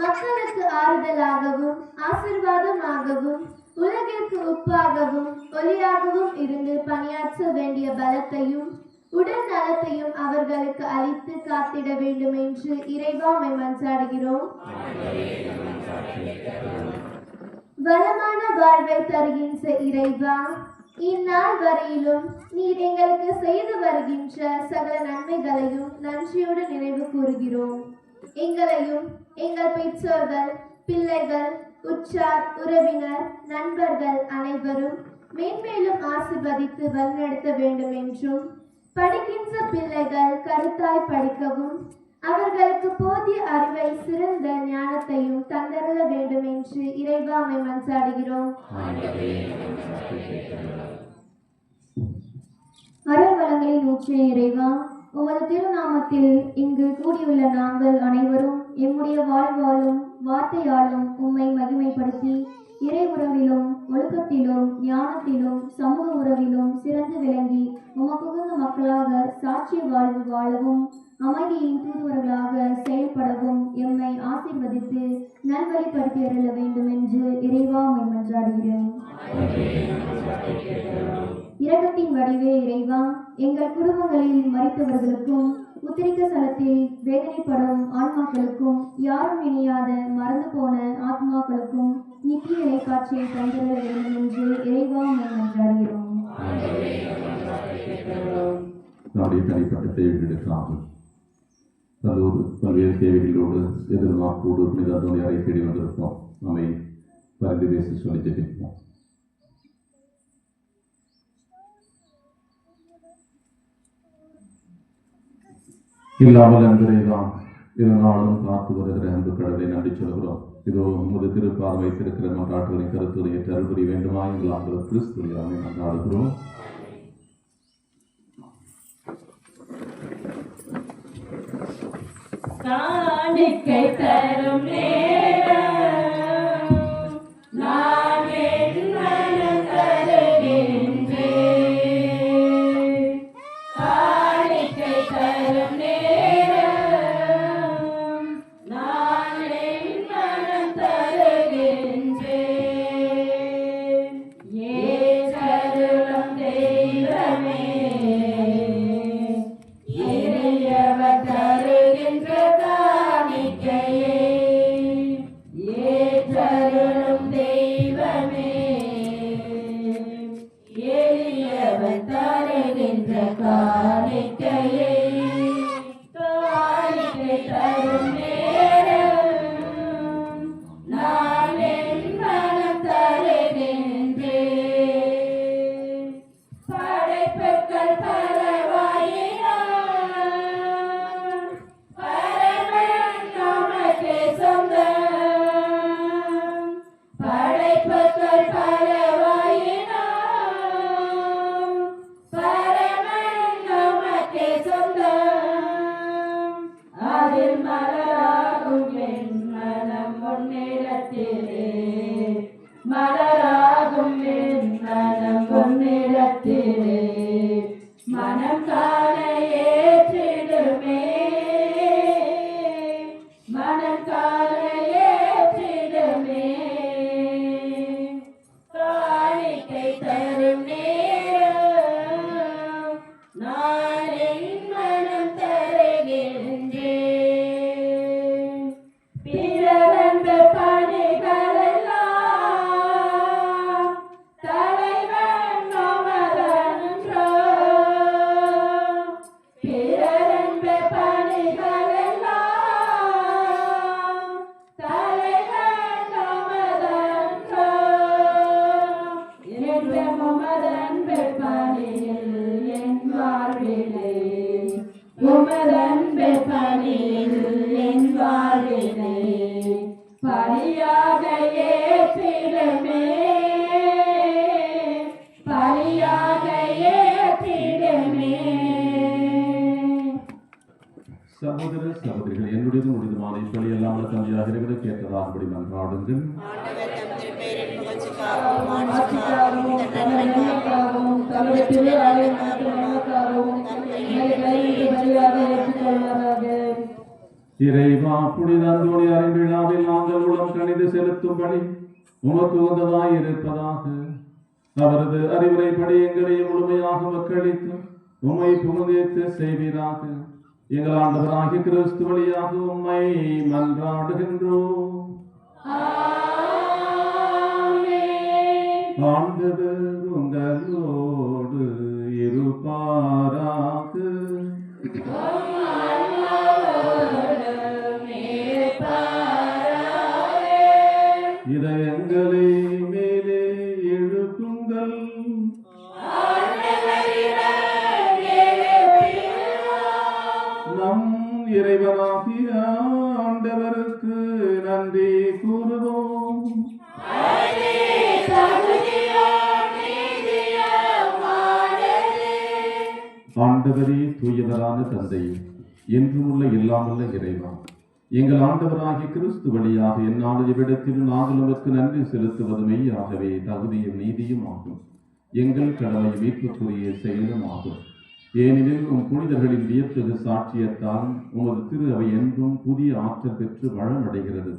மக்களுக்கு ஆறுதலாகவும் ஆசீர்வாதமாகவும் உலகிற்கு உப்பாகவும் ஒளியாகவும் இருந்து பணியாற்ற வேண்டிய பலத்தையும் உடல் நலத்தையும் அவர்களுக்கு அளித்து காத்திட வேண்டும் என்று இறைவாமை மன்றாடுகிறோம். வளமான வாழ்வை தருகின்ற இறைவா, இந்நாள் வரையிலும் நீர் எங்களுக்கு செய்து வருகின்ற சகல நன்மைகளையும் நன்றியோடு நினைவு கூறுகிறோம். எங்களையும் எங்கள் பெற்றோர்கள், பிள்ளைகள், உற்றார், உறவினர், நண்பர்கள் அனைவரும் மேன்மேலும் ஆசீர்வதித்து வழிநடத்த வேண்டும் என்றும், படிக்கின்ற பிள்ளைகள் கருத்தாய் படிக்கவும் அவர்களுக்கு போதிய அறிவை சிறந்த ஞானத்தையும் தந்தருள வேண்டும் என்று இறைவாமை மன்றாடுகிறோம். அருள் வளங்களின் ஊற்றிய இறைவா, உமது திருநாமத்தில் இங்கு கூடியுள்ள நாங்கள் அனைவரும் எம்முடைய வாழ்வாலும் வார்த்தையாலும் உம்மை மகிமைப்படுத்தி இறை உறவிலும் ஒழுக்கத்திலும் ஞானத்திலும் சமூக உறவிலும் சிறந்து விளங்கி உமக்குகந்த மக்களாக சாட்சிய வாழ்வு வாழவும் அமைதியின் தூதுவர்களாக செயல்படவும் எம்மை ஆசீர்வதித்து நல்வழிப்படுத்தி அருள வேண்டும் என்று இறைவா உம்மை மன்றாடுகிறேன். இரக்கத்தின் வடிவே இறைவா, எங்கள் குடும்பங்களில் மரித்தவர்களுக்கும் உத்திரிக்க ஸ்தலத்தில் வேதனைப்படும் ஆன்மாக்களுக்கும் யாரும் இணையாத மறந்து போன ஆத்மாக்களுக்கும் நித்திய இலைக்காட்சியை தந்தருள வேண்டும் என்று இறைவா உம்மை மன்றாடுகிறோம். நம்முடைய தனிப்பட்ட தேவைகளுக்காக பல்வேறு தேவைகளோடு எதிர்பார்ப்போடு புனித அந்தோனியாரை தேடி வந்திருப்போம். நம்மை பரிந்து பேசி சொல்லி ஜெபிப்போம். இல்லாமல் அன்புரைதான் இதனாலும் காத்து வருகிற அன்பு கடவுளை நன்றி சொல்கிறோம். இதோ உமது திருப்பார் வைத்திருக்கிற மன்றாட்டுகளின் கருத்துடைய தருபுரி வேண்டுமா எங்கள் ஆண்டவர் கிறிஸ்துவியாமை மன்றாடுகிறோம். காணிக்கை தரும் நேரம் நான் என் மனம் தருகின்றேன். காணிக்கை தரும் நேரம் நான் என் மனம் தருகின்றேன். ஏற்றருளும் தெய்வமே, இறையவர் தருகின்ற காணிக்கையே காணிக்கையை காணிக்கை தரும் நேரம் நான் என் மனம் தருகின்றேன். படைப்புகள் பலவாயினான் பரமன் நமக்கே சொந்தம். படைப்புகள் பலவாயினான் பரமன் நமக்கே சொந்தம். அதில் மலராகும் என் மனம் உன்னிடத்திலே மலராகும் என் மனம் உன்னிடத்திலே மனம் காண ஏற்றிடுமே மனம் காண ஏற்றிடுமே. காணிக்கை தரும் நேரம் நான் என் மனம் தருகின்றேன். பிறரன்பு பணிகளெல்லாம் தலைவன் நமதன்றோ. பிறரன்பு பணிகளெல்லாம் தலைவன் நமதன்றோ. என்றும் உமதன்பு பணியில் என் வாழ்விலே உமதன்பு பணியில் என் வாழ்விலே பலியாக ஏற்றிடுமே பலியாக ஏற்றிடுமே. சகோதர சகோதரிகள், என்னுடையதும் உடையதுமான இப்படி எல்லாம் தந்தையாக இருக்கிற கேட்டதாகும்படி மன்றாடுங்கள். ஆட்சிக்காகவும் நன்மைக்காகவும் தம்முடைய திருவாரின் நன்மைக்காகவும் எங்களை கைவிட்டு பலியாக ஏற்றுக்கொள்வாராக. இறைவா, புனித அந்தோணியாரின் விழாவில் நாங்கள் உளம் கணிது செலுத்தும்படி உமக்கு உகந்ததாய் இருப்பதாக. அவரது அறிவுரைப்படி எங்களை முழுமையாக மக்களித்து உம்மை புகழ்ந்து செய்வீராக. எங்கள் ஆண்டவராகிய கிறிஸ்து வழியாக உம்மை மன்றாடுகின்றோம். ஆண்டவர் உங்களோடு இருப்பாராக. இதயங்களை மேலே எழுப்புங்கள். நம் இறைவனாகிய ஆண்டவருக்கு நன்றி கூறுவோம். ஆண்டவரே, தூயவரான தந்தை, என்றும் உள்ள இல்லாமல்ல இறைவா, எங்கள் ஆண்டவராகிய கிறிஸ்து வழியாக என்னாலும் இவ்விடத்தில் நாங்கள் உமக்கு நன்றி செலுத்துவது மெய்யாகவே தகுதியும் நீதியும் ஆகும். எங்கள் கடமை மீட்புக்குரிய செயலும் ஆகும். ஏனெனில் உம் புனிதர்களின் வியத்தகு சாட்சியத்தால் உமது திரு அவை என்றும் புதிய ஆற்றல் பெற்று வளமடைகிறது.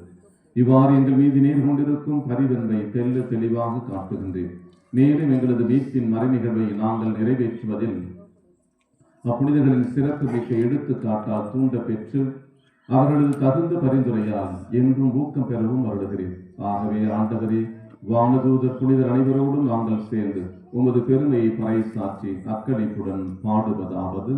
இவ்வாறு எங்கள் மீது நேர் கொண்டிருக்கும் பரிவன்பை தெல்ல தெளிவாக காட்டுகின்றேன். மேலும் எங்களது மீட்பின் மறைநிகழ்வை நாங்கள் நிறைவேற்றுவதில் அப்புனிதர்களின் சிறப்பு மிக்க எடுத்துக்காட்டால் தூண்ட பெற்று அவர்களது தகுந்த பரிந்துரையால் என்றும் ஊக்கம் பெறவும் அருளுகிறேன். ஆகவே ஆண்டவரே, வானதூதர் புனிதர் அனைவரோடும் நாங்கள் சேர்ந்து உமது பெருமையை பறைசாற்றி அக்களிப்புடன் பாடுவதாவது: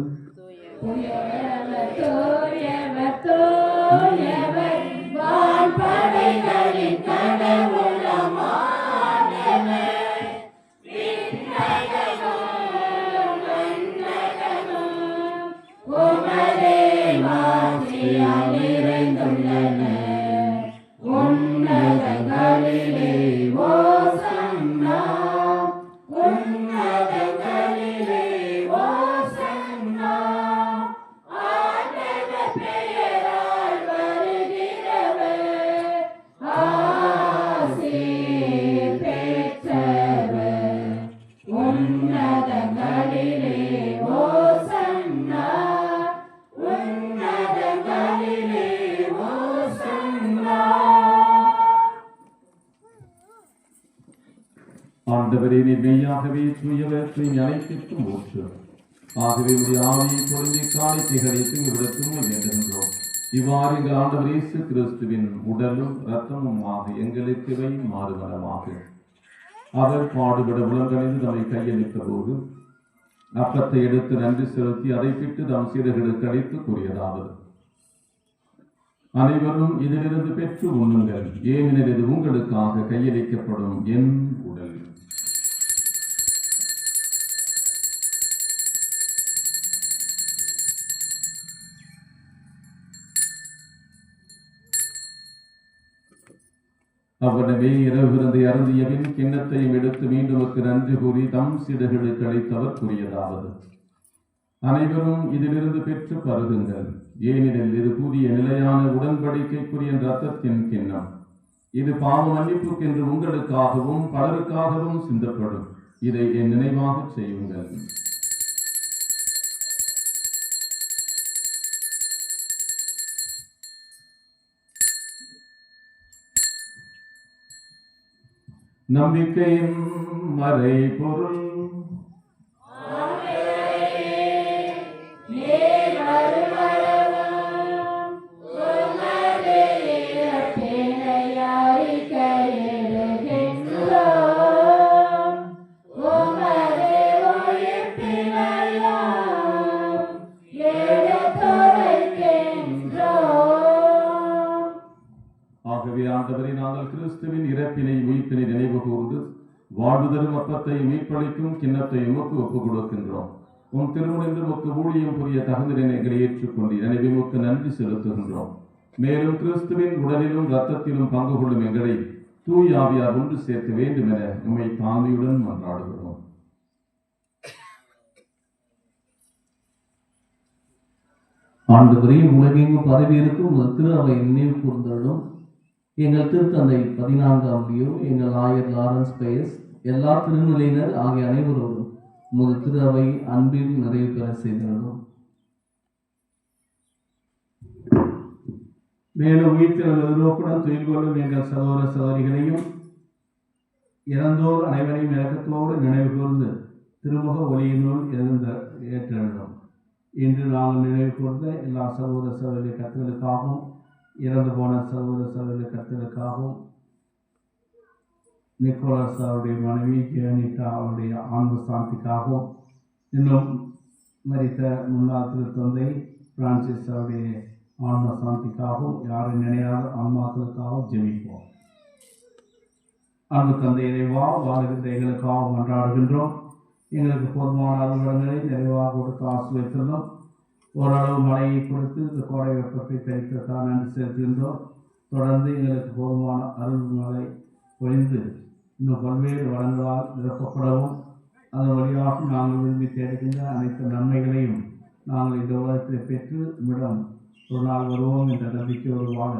ஆண்டவரே, நீர் மெய்யாகவே தூயவற்றை அனைத்திற்கும் ஊற்று. ஆகவே உடைய ஆவியை பொழுது காணிக்கைகளுக்கு இவ்விடத்தும் வேண்டுகின்றோம். இவ்வாறு எங்கள் ஆண்டவர் இயேசு கிறிஸ்துவின் உடலும் இரத்தமுமாக எங்களுக்கு இவை மாறுவனமாக. அவர் பாடுபட உலகணிந்து நம்மை கையளித்த போது அப்பத்தை எடுத்து நன்றி செலுத்தி அதை பிட்டு தம் சீடர்களுக்கு அளித்து கூறியதாவது: அனைவரும் இதிலிருந்து பெற்று உண்ணுங்கள், ஏனெனில் இது உங்களுக்காக கையளிக்கப்படும் என் உடல். அவ்வளவே இரவு விருந்தை அருந்தியபின் கிண்ணத்தையும் எடுத்து மீண்டுமக்கு நன்றி கூறி தம் சீடர்களுக்கு அளித்தவர் கூறியதாவது: அனைவரும் இதிலிருந்து பெற்று பருகுங்கள், ஏனெனில் இது புதிய நிலையான உடன்படிக்கைக்குரிய இரத்தத்தின் கிண்ணம். இது பாவ மன்னிப்புக்கென்று உங்களுக்காகவும் பலருக்காகவும் சிந்தப்படும். இதை என் நினைவாக செய்யுங்கள். நம்பிக்கையின் மறைபொருள். ஆகவே ஆண்டவரை, நாங்கள் கிறிஸ்துவின் இறப்பினை உயிர்ப்பினை நினைவு கூர்ந்து வாழ்வு தரும் அப்பத்தை மீட்பளிக்கும் கிண்ணத்தை உமக்கு ஒப்புக் கொடுக்கின்றோம். உம் திருமணம் உமக்கு ஊழியம் புரிய தகுந்த நிலைகளை ஏற்றுக்கொண்டு எனவே உமக்கு நன்றி செலுத்துகின்றோம். மேலும் கிறிஸ்துவின் உடலிலும் இரத்தத்திலும் பங்கு கொள்ளும் எங்களை தூய் ஆவியார் ஒன்று சேர்க்க வேண்டும் என உம்மை தாழ்மையுடன் மன்றாடுகிறோம். ஆண்டவரே, உலகெங்கும் பரவி இருக்கும் திரு அவை நினைவு கூர்ந்தலும் எங்கள் திருத்தந்தை 14ஆம் லியோ, எங்கள் ஆயர் லாரன்ஸ் பயஸ், எல்லா திருநிலையினர் ஆகிய அனைவரோடும் உமது திரு அவை அன்பில் நிறைவு பெற செய்திருந்தோம். மேலும் உயிர்த்தெழுதலுடன் துயில் கொள்ளும் எங்கள் சகோதர சகோதரிகளையும் இறந்தோர் அனைவரையும் இறக்கத்தோடு நினைவு கூர்ந்து திருமுக ஒளியினுள் ஏற்றெழும். இன்று நாங்கள் நினைவு கூர்ந்த எல்லா சகோதர சகோதரி கருத்துகளுக்காகவும் இறந்து போன சகோதர சகோதரி கருத்துகளுக்காகவும் நிக்கோலஸ் அவருடைய மனைவி ஜெயனிட்டா அவருடைய ஆன்ம சாந்திக்காகவும் இன்னும் மரித்த முன்னாள் திருத்தந்தை பிரான்சிஸ் அவருடைய ஆன்ம சாந்திக்காகவும் யாரும் நினையாத ஆன்மாக்களுக்காகவும் ஜெபிப்போம். அன்பு தந்தை இறைவா, வாழ்கின்ற எங்களுக்காகவும் கொண்டாடுகின்றோம். எங்களுக்கு போதுமான அலுவலங்களை நிறைவாக கொடுத்து ஆசிரியத்திலும் ஓரளவு மழையை கொடுத்து இந்த கோடை வெப்பத்தை தரித்ததான் நன்றி செலுத்துகின்றோம். தொடர்ந்து எங்களுக்கு போதுமான அருள் மழை பொழிந்து இன்னும் பல்வேறு வளங்களால் நிரப்பப்படவும் அதன் வழியாக நாங்கள் விரும்பி தேடுகின்ற அனைத்து நன்மைகளையும் நாங்கள் இந்த உலகத்தில் பெற்று நம்மிடம் ஒரு நாள் வருவோம் என்ற நம்பிக்கையோடு வாழ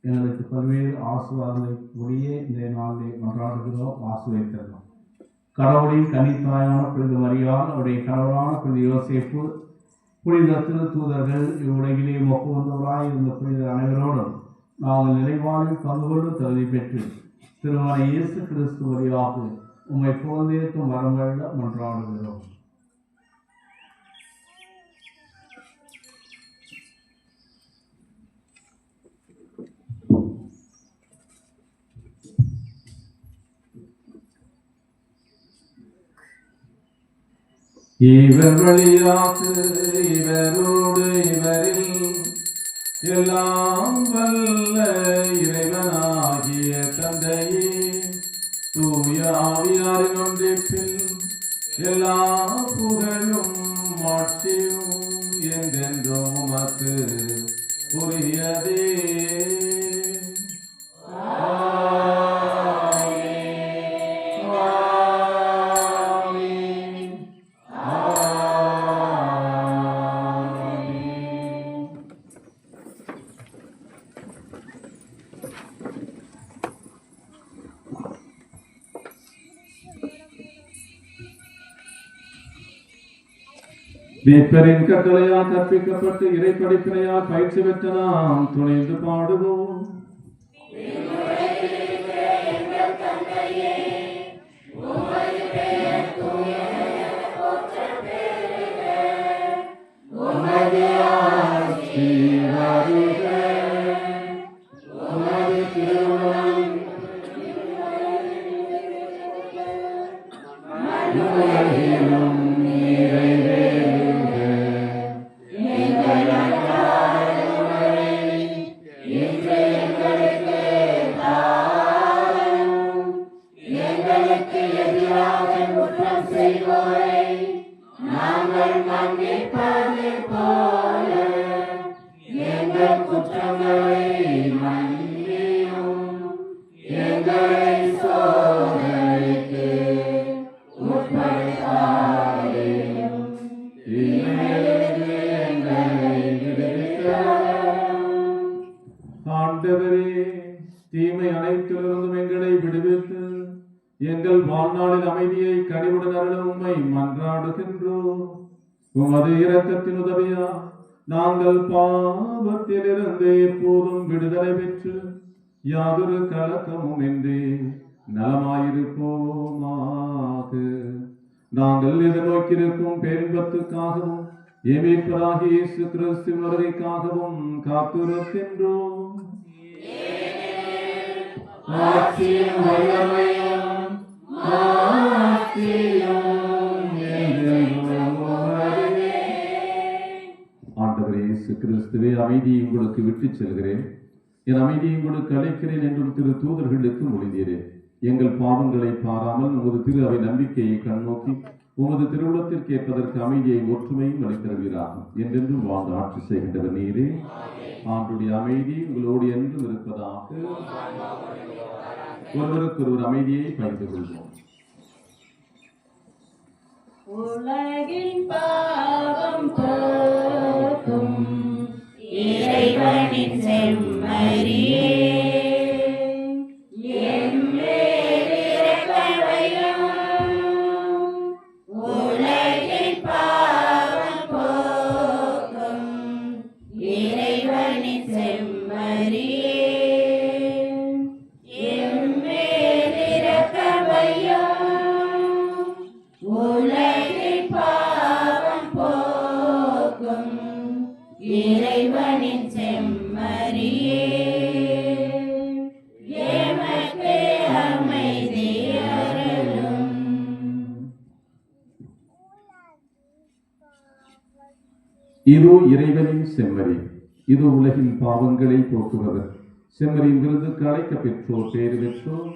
எங்களுக்கு பல்வேறு ஆசீர்வாதங்களை கூடிய இந்த நாளிலே கொண்டாடுகிறோம். ஆசீர்வதித்தோம். கடவுளின் கன்னித்தாயான புனித மரியாள், அவருடைய கடவுளான புனித யோசேப்பு, புனித திரு தூதர்கள், இவ்வுலகிலே மொக்கு வந்தவராய் இருந்த புனிதர் அனைவரோடும் நாங்கள் நிலைவாழ்வில் பங்கு கொண்டு தகுதி பெற்று திருமண இயேசு கிறிஸ்து வழியாக உம்மை போதேற்கும் வரம்பெள்ள மன்றாடுகிறோம். இவர் வழியாக இவரோடு இவரில் எல்லாம் வல்ல இறைவனாகிய தந்தையே, தூய ஆவியாரின் ஒன்றிப்பில் எல்லா புகழும் மாட்சியும் என்றென்றும் உமக்கு உரியதே. மீட்பரின் கட்டளையால் கற்பிக்கப்பட்டு இறைப்படிப்பினையால் பயிற்சி பெற்ற நாம் துணிந்து பாடுவோம். எங்களுக்கு எதிராக குற்றம் செய்வோரை நாங்கள் மன்னிப்பது போல எங்கள் குற்றங்களை மன்னியும். எங்களை சோதனைக்கு உட்படுத்தாதேயும். தீமையிலிருந்து எங்களை விடுவித்தருளும். ஆண்டவரே, தீமை அனைத்திலிருந்தும் எங்களை விடுவித்து எங்கள் வாழ்நாளில் அமைதியை கனிவுடன் அருளும் உம்மை மன்றாடுகின்றோம். உமது இரக்கத்தின் உதவியா நாங்கள் பாவத்திலிருந்து எப்போதும் விடுதலை பெற்று யாதொரு கலக்கமும் இன்றி நலமாயிருப்போமாக. நாங்கள் எதிர்நோக்கியிருக்கும் பேரின்பத்துக்காகவும் எமீட்பராகிய இயேசு கிறிஸ்துவின் வருகைக்காகவும் காத்திருக்கின்றோம். ஆட்சியும் வல்லமையும் மாட்சியும் என்றென்றும் உமதே. ஆண்டவரே இயேசு கிறிஸ்துவே, அமைதியை உங்களுக்கு விட்டுச் செல்கிறேன், என் அமைதியை உங்களுக்கு அளிக்கிறேன் என்றும் திரு தூதர்களுக்கு மொழிந்தீரேன். எங்கள் பாவங்களை பாராமல் உமது திரு அவை நம்பிக்கையை கண்ணோக்கி உமது திருவுளத்திற்கு ஏற்பதற்கு அமைதியை ஒற்றுமையும் அளித்தருவீராகும். என்றென்றும் வாழ்ந்து ஆட்சி செய்கின்றவர் நீரே. ஆண்டுடைய அமைதி உங்களோடு என்றும் இருப்பதாக. ஒருவருக்கொருவர் அமைதியை பகிர்ந்து கொள்வோம். உலகின் பாவம் போக்கும் இறைவனின் செம்மறியே, என் மேல் இரக்கவையும். உலகின் பாவம் போக்கும் இறைவனின் செம்மறியே, என் மேல் இரக்கவையும். உலகின் பாவம் போக்கும் இறைவனின் செம்மறியே, எமக்கு அமைதி அருளும். இதோ இறைவனின் செம்மறி, இதோ உலகின் பாவங்களை போக்குபவர். செம்மறியின் விருதுக்கு அழைக்க பெற்றோர் பேறு பெற்றோர்.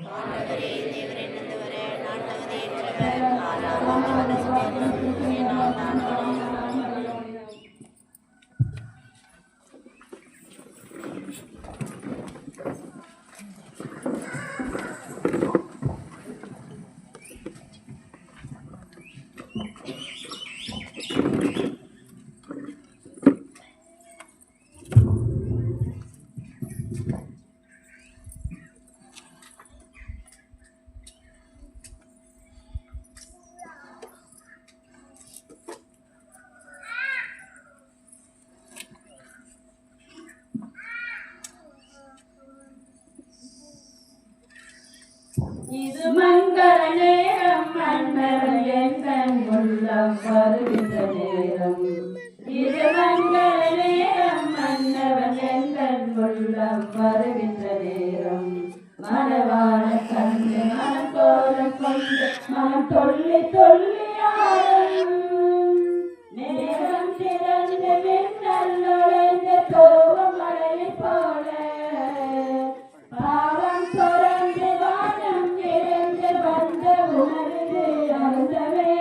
இது மங்கள நேரம், மன்னர் எங்கள் உள்ளம் வருகின்ற நேரம். இது மங்கள நேரம், மன்னவன் எங்கள் உள்ளம் வருகின்ற நேரம். மனவான கண்டு மனம் கோலம் கொண்டு மனம் தொல்லி தொல்லி ஆடும். நேரம் திறந்து மின்னல் நுழைந்து போகும் மழையை போல, பாவம் தொடர்ந்து வானம் நிறைந்து வந்த உணர்வு அருந்தவே.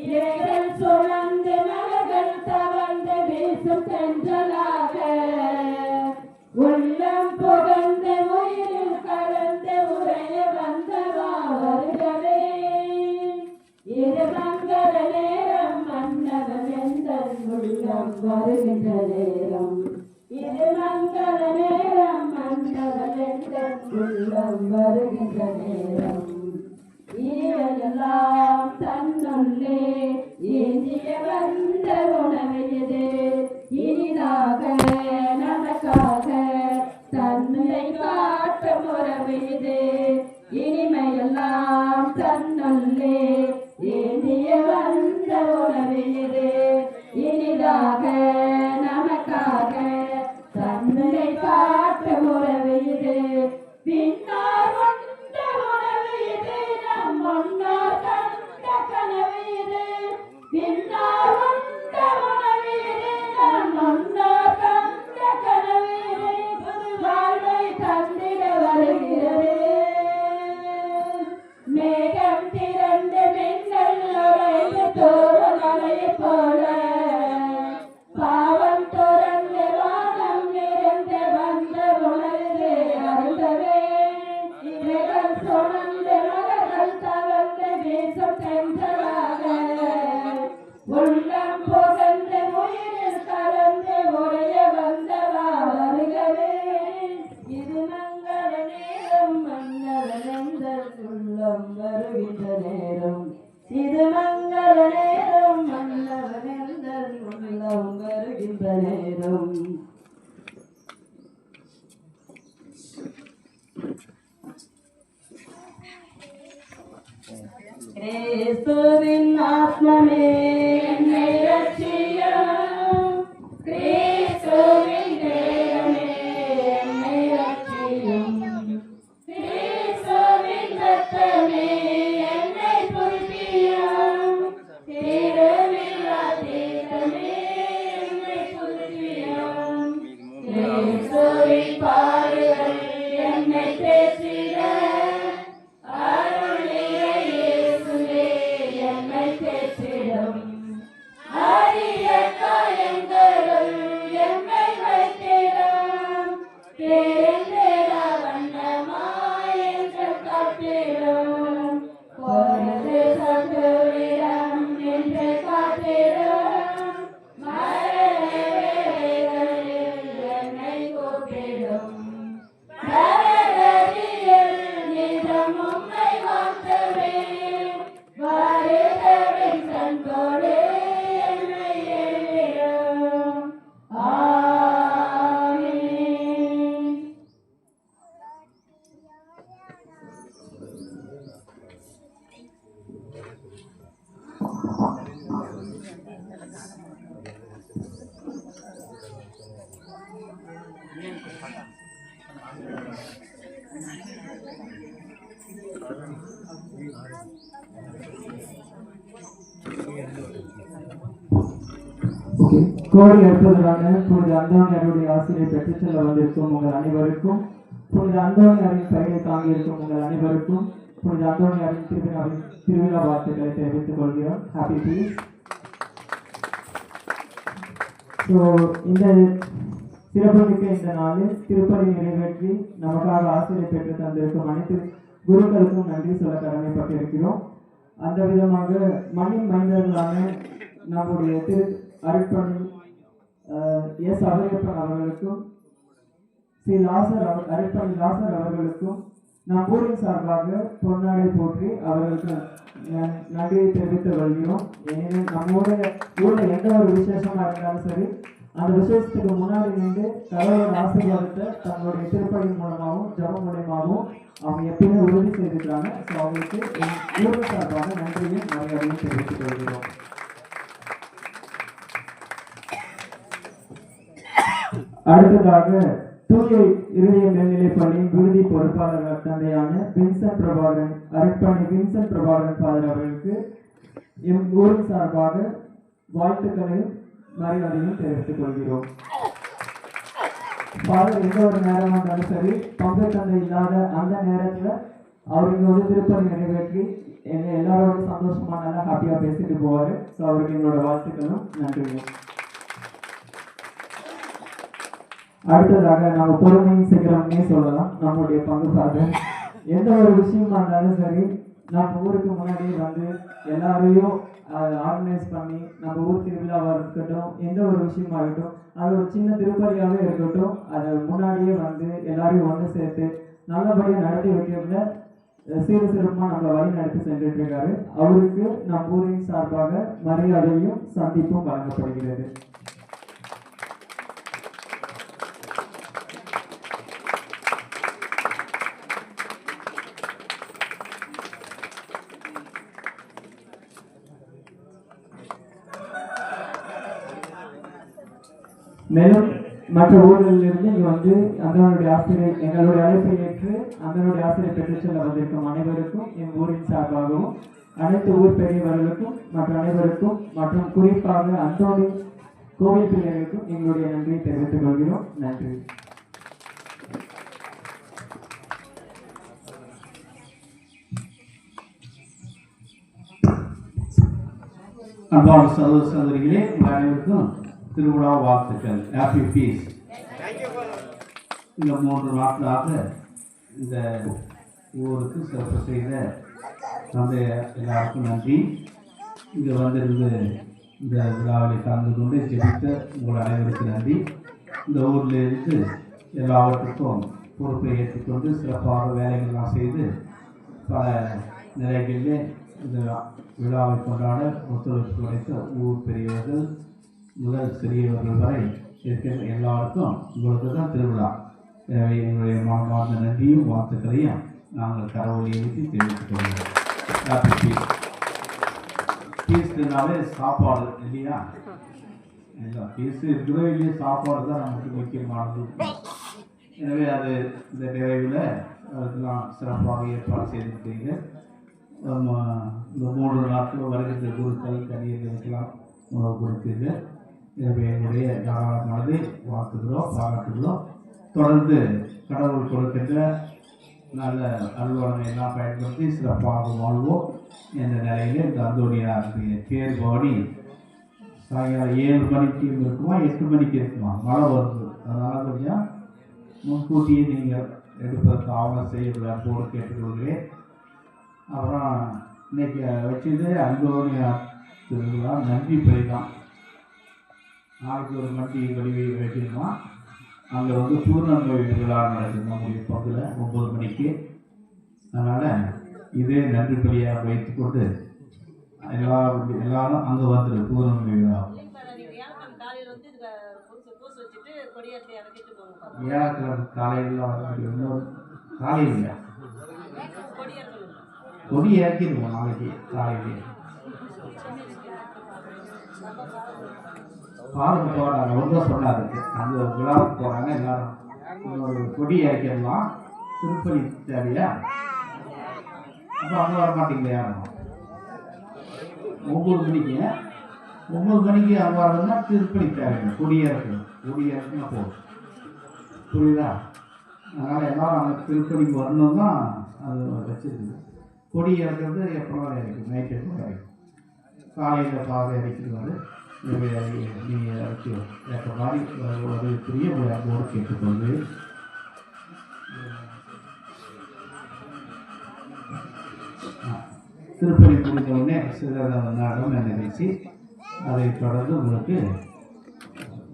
இலைகள் சுழந்து மலர்கள் தவழ்ந்து வீசும் தென்றலாக, உள்ளம் புகழ்ந்து உயிரில் கலந்து உரைய வந்தவா வருகவே. இது மங்கள நேரம், மன்னவன் எந்தன் உள்ளம் வருகின்ற நேரம். இது மங்கள நேரம், மன்னவன் எந்தன் உள்ளம் வருகின்ற நேரம். இவையெல்லாம் தன்னுள்ளே ஏந்திய வந்த உணவு இது, இனிதாக நமக்காக தன்னை காட்டும் உறவு இது. இனிமையெல்லாம் தன்னுள்ளே ஏந்திய வந்த உணவு இது, இனிதாக நமக்காக தன்னை காட்டும் உறவு இது. பின்னார் வந்த உணவு இது, நம் முன்னோர் கண்ட கனவு இது. பின்னார் வந்த உணவு இது, நம் முன்னோர் கண்ட கனவு இது. புது வாழ்வை தந்திட வருகிறது. போல பாவம் துறந்து வானம் நிறைந்து வந்த உணர்ந்து அருந்தவே இவைகள் சுமந்து மலர்கள் தவழ்ந்து வீசும் சென்றலாக உள்ளம் புகழ்ந்து உயிரில் கலந்து உடைய வந்தவா வருகவே இது மங்கள நேரம் மன்னவனெந்தன் உள்ளம் வருகின்ற நேரம் இது மங்கள நேரம் மன்னவனெந்தன் உள்ளம் வருகின்ற நேரம் கிறிஸ்துவின் ஆத்மமே என்னை ரட்சியும் கிறிஸ்துவின் தேவனே என்னை ரட்சியும் கிறிஸ்துவின் ரத்தமே என்னை புதுப்பியும் திருவிழா தீர்த்தமே என்னை புதுப்பியும் கிறிஸ்துவின் பாடுகள் என்னை தேற்றிட அரிய காயங்களுள் எம்மை வைத்திடும் பேரேந்திர வண்ணமாய் என்று காத்திடும் பொருது சத்துவிடம் என்று காத்திடும் மரண வேளைகளில் என்னை கூப்பிடும் மரணத்தில் நிதம் உம்மை வாழ்த்துவேன் வருதவின் கண்கோடு என்னை எழுதிடும் ஆமென். கோடி அற்புதரான புனித அந்தோணியாருடைய ஆசிரியை பெற்றுச் செல்ல வந்திருக்கும் உங்கள் அனைவருக்கும் புனித அந்தோணியாரின் பெயரை தாங்கியிருக்கும் உங்கள் அனைவருக்கும் புனித அந்தோணியாரின் திருவிழா வாழ்த்துக்களை தெரிவித்துக் கொள்கிறோம். Happy piece. ஸோ இந்த சிறப்புமிக்க இந்த நாளில் திருப்பதி நிறைவேற்றி நமக்காக ஆசிரியை பெற்று தந்திருக்கும் அனைத்து குருக்களுக்கும் நன்றி சொல்ல கடமைப்பட்டிருக்கிறோம். அந்த விதமாக மண்ணின் மைந்தர்களான நம்முடைய திரு அருட்பணி எஸ் அவையப்பன் அவர்களுக்கும் ஸ்ரீ அருட்பணி லாசர் அவர்களுக்கும் நம் ஊரின் சார்பாக பொன்னாடை போற்றி அவர்களுக்கு நன்றியை தெரிவித்துக் கொள்கிறோம். ஏனெனில் நம்முடைய ஊரில் எந்த ஒரு விசேஷமா இருந்தாலும் சரி அந்த விசேஷத்துக்கு முன்னாடி நின்று கடவுளோட ஆசீர்வாதத்தை தங்களுடைய திருப்பணி மூலமாகவும் ஜபம் மூலமாகவும் அவங்க எப்பயுமே உறுதி செய்திருக்கிறாங்க. ஸோ அவங்களுக்கு ஊரின் சார்பாக நன்றியும் மரியாதையும் தெரிவித்துக் கொள்கிறோம். அடுத்ததாக தூய இருதய மேல்நிலைப் பள்ளியின் விடுதி பொறுப்பாளர் தந்தையான வின்சென்ட் பிரபாகரன் அருட்பணி வின்சென்ட் பிரபாகரன் ஃபாதர் அவர்களுக்கு எம் ஊரின் சார்பாக வாழ்த்துக்களையும் மரியாதையும் தெரிவித்துக் கொள்கிறோம். ஃபாதர் எந்த ஒரு நேரம் வந்தாலும் சரி பங்கு தந்தை இல்லாத அந்த நேரத்தில் அவர் இங்கே வந்து திருப்பதி நிறைவேற்றி என்னை எல்லாரோட சந்தோஷமா நல்லா ஹாப்பியாக பேசிட்டு போவார். ஸோ அவருக்கு எங்களோட வாழ்த்துக்களும் நன்றியும். அடுத்ததாக நம்ம பொறுமையும் சீக்கிரமே சொல்லலாம். நம்முடைய பங்கு ஃபாதர் எந்த ஒரு விஷயமா இருந்தாலும் சரி நம்ம ஊருக்கு முன்னாடியே வந்து எல்லாரையும் ஆர்கனைஸ் பண்ணி நம்ம ஊர் திருவிழாவாக இருக்கட்டும் எந்த ஒரு விஷயமா இருக்கட்டும் அது ஒரு சின்ன திருப்பதியாகவே இருக்கட்டும் அதை முன்னாடியே வந்து எல்லாரையும் ஒன்று சேர்த்து நல்லபடியாக நடத்தி வைக்கிறதுல சீர சிறப்பாக நம்மளை வழி நடத்தி சென்றுட்டு இருக்காரு. அவருக்கு நம் ஊரின் சார்பாக மரியாதையும் சந்திப்பும் வழங்கப்படுகிறது. மேலும் மற்ற ஊர்களிலிருந்து இங்கே வந்து அந்தனுடைய ஆசிரியர் எங்களுடைய அழைப்பை ஏற்று அந்தனுடைய ஆசிரியர் பெற்றுச் செல்ல வந்திருக்கும் அனைவருக்கும் என் ஊரின் சார்பாகவும் அனைத்து ஊர் பெரியவர்களுக்கும் மற்ற அனைவருக்கும் மற்றும் குறிப்பாக அந்தோணி கோவில் பிள்ளைகளுக்கும் எங்களுடைய நன்றியை தெரிவித்துக் கொள்கிறோம். நன்றி. அன்பான சகோதர சகோதரிகளே, உங்கள் அனைவருக்கும் திருவிழா வாழ்த்துக்கள். Happy peace. இந்த 3 நாட்களாக இந்த ஊருக்கு சிறப்பு செய்த தந்தை எல்லாருக்கும் நன்றி. இங்கே வந்திருந்து இந்த விழாவில் கலந்து கொண்டு ஜெபித்த உங்கள் அனைவருக்கும் நன்றி. இந்த ஊரில் இருந்து எல்லாவற்றுக்கும் பொறுப்பை ஏற்றுக்கொண்டு சிறப்பாக வேலைகள்லாம் செய்து பல நிலைகளிலே இந்த விழாவை கொண்டாட ஒத்துழைப்பு கிடைத்த ஊர் பெரியவர்கள் முதல் சிறியவர்கள் வரை இருக்கிற எல்லாருக்கும் உங்களுக்கு தான் திருவிழா. எனவே எங்களுடைய மனமார்ந்த நன்றியும் வாழ்த்துக்களையும் நாங்கள் கரவொலியை ஊற்றி தெரிவித்துக் கொள்கிறோம். Happy piece. பீஸ்னாலே சாப்பாடு இல்லையா? பீஸ் இருக்கிறதோ இல்லையா, சாப்பாடு தான் நமக்கு முக்கியமானது. எனவே அது இந்த நிறைவில் அதுக்கெல்லாம் சிறப்பாக ஏற்பாடு செய்திருக்கிறீங்க. இந்த 3 நாட்கள் வருகின்ற குருக்கள் கணியர்களுக்கெல்லாம் உணவு கொடுத்தீர்கள். எனவே என்னுடைய தாராளமானதை வாழ்த்துகிறோம், பாராட்டுகிறோம். தொடர்ந்து கடவுள் கொடுக்கின்ற நல்ல அலுவலனை எல்லாம் பயன்படுத்தி சிறப்பாக வாழ்வோம் என்ற நிலையிலே இந்த அந்தோனியாருடைய தேர் பாடி சாயங்காலம் 7 மணிக்கு இருக்குமா 8 மணிக்கு இருக்குமா, மழை வருது. அதனால் கொஞ்சம் முன்கூட்டியே நீங்கள் எடுப்பதற்கு ஆவணம் செய்ய போடு கேட்டுக்கொள்கிறேன். அப்புறம் இன்னைக்கு வச்சது அந்தோனியார் திருவிழா நன்றி பெய்தான். நாளைக்கு ஒரு மண்டி வடிவை வைக்கணுமா, அங்கே வந்து பூர்ணமை விழா நடக்குது நம்முடைய பகுதியில் 9 மணிக்கு. அதனால் இதே நன்றி பலியாக வைத்துக்கொண்டு எல்லாரும் அங்கே வந்துடு பூர்ணமை விழா. வியாழக்கிழமை காலையில் இன்னொரு காலையில் கொடி இறக்கிடுவோம் நாளைக்கு காலையிலே. பாலுக்கு போகிறாங்க, ஒன்றா சொன்னார். அந்த விழாவுக்கு போகிறாங்க எல்லாரும். இன்னொரு கொடி இறக்கிடலாம். திருப்பதி தேவையா? அப்போ அங்கே வர மாட்டீங்களா யாரும்? 9 மணிக்கு 9 மணிக்கு அங்கே வரணும்னா திருப்பதி தேவைங்க. கொடி இறக்குன்னா போதும். புரியுதா? அதனால் எல்லாரும் அங்கே திருப்பதிக்கு வரணும் தான் அது வச்சுருக்கு. கொடி இறக்கிறது எப்போ இறக்கும், நைட்டு எப்போ இறக்கும், காலையில் பாதை இறக்கிடுவார். நீங்கள் இறக்கி ஏற்ற மாதிரி ஒரு பெரிய ஒரு கேட்டுக்கொண்டு திருப்பதி முடிந்தவுடனே சிறந்த நிகழ்ச்சி, அதை தொடர்ந்து உங்களுக்கு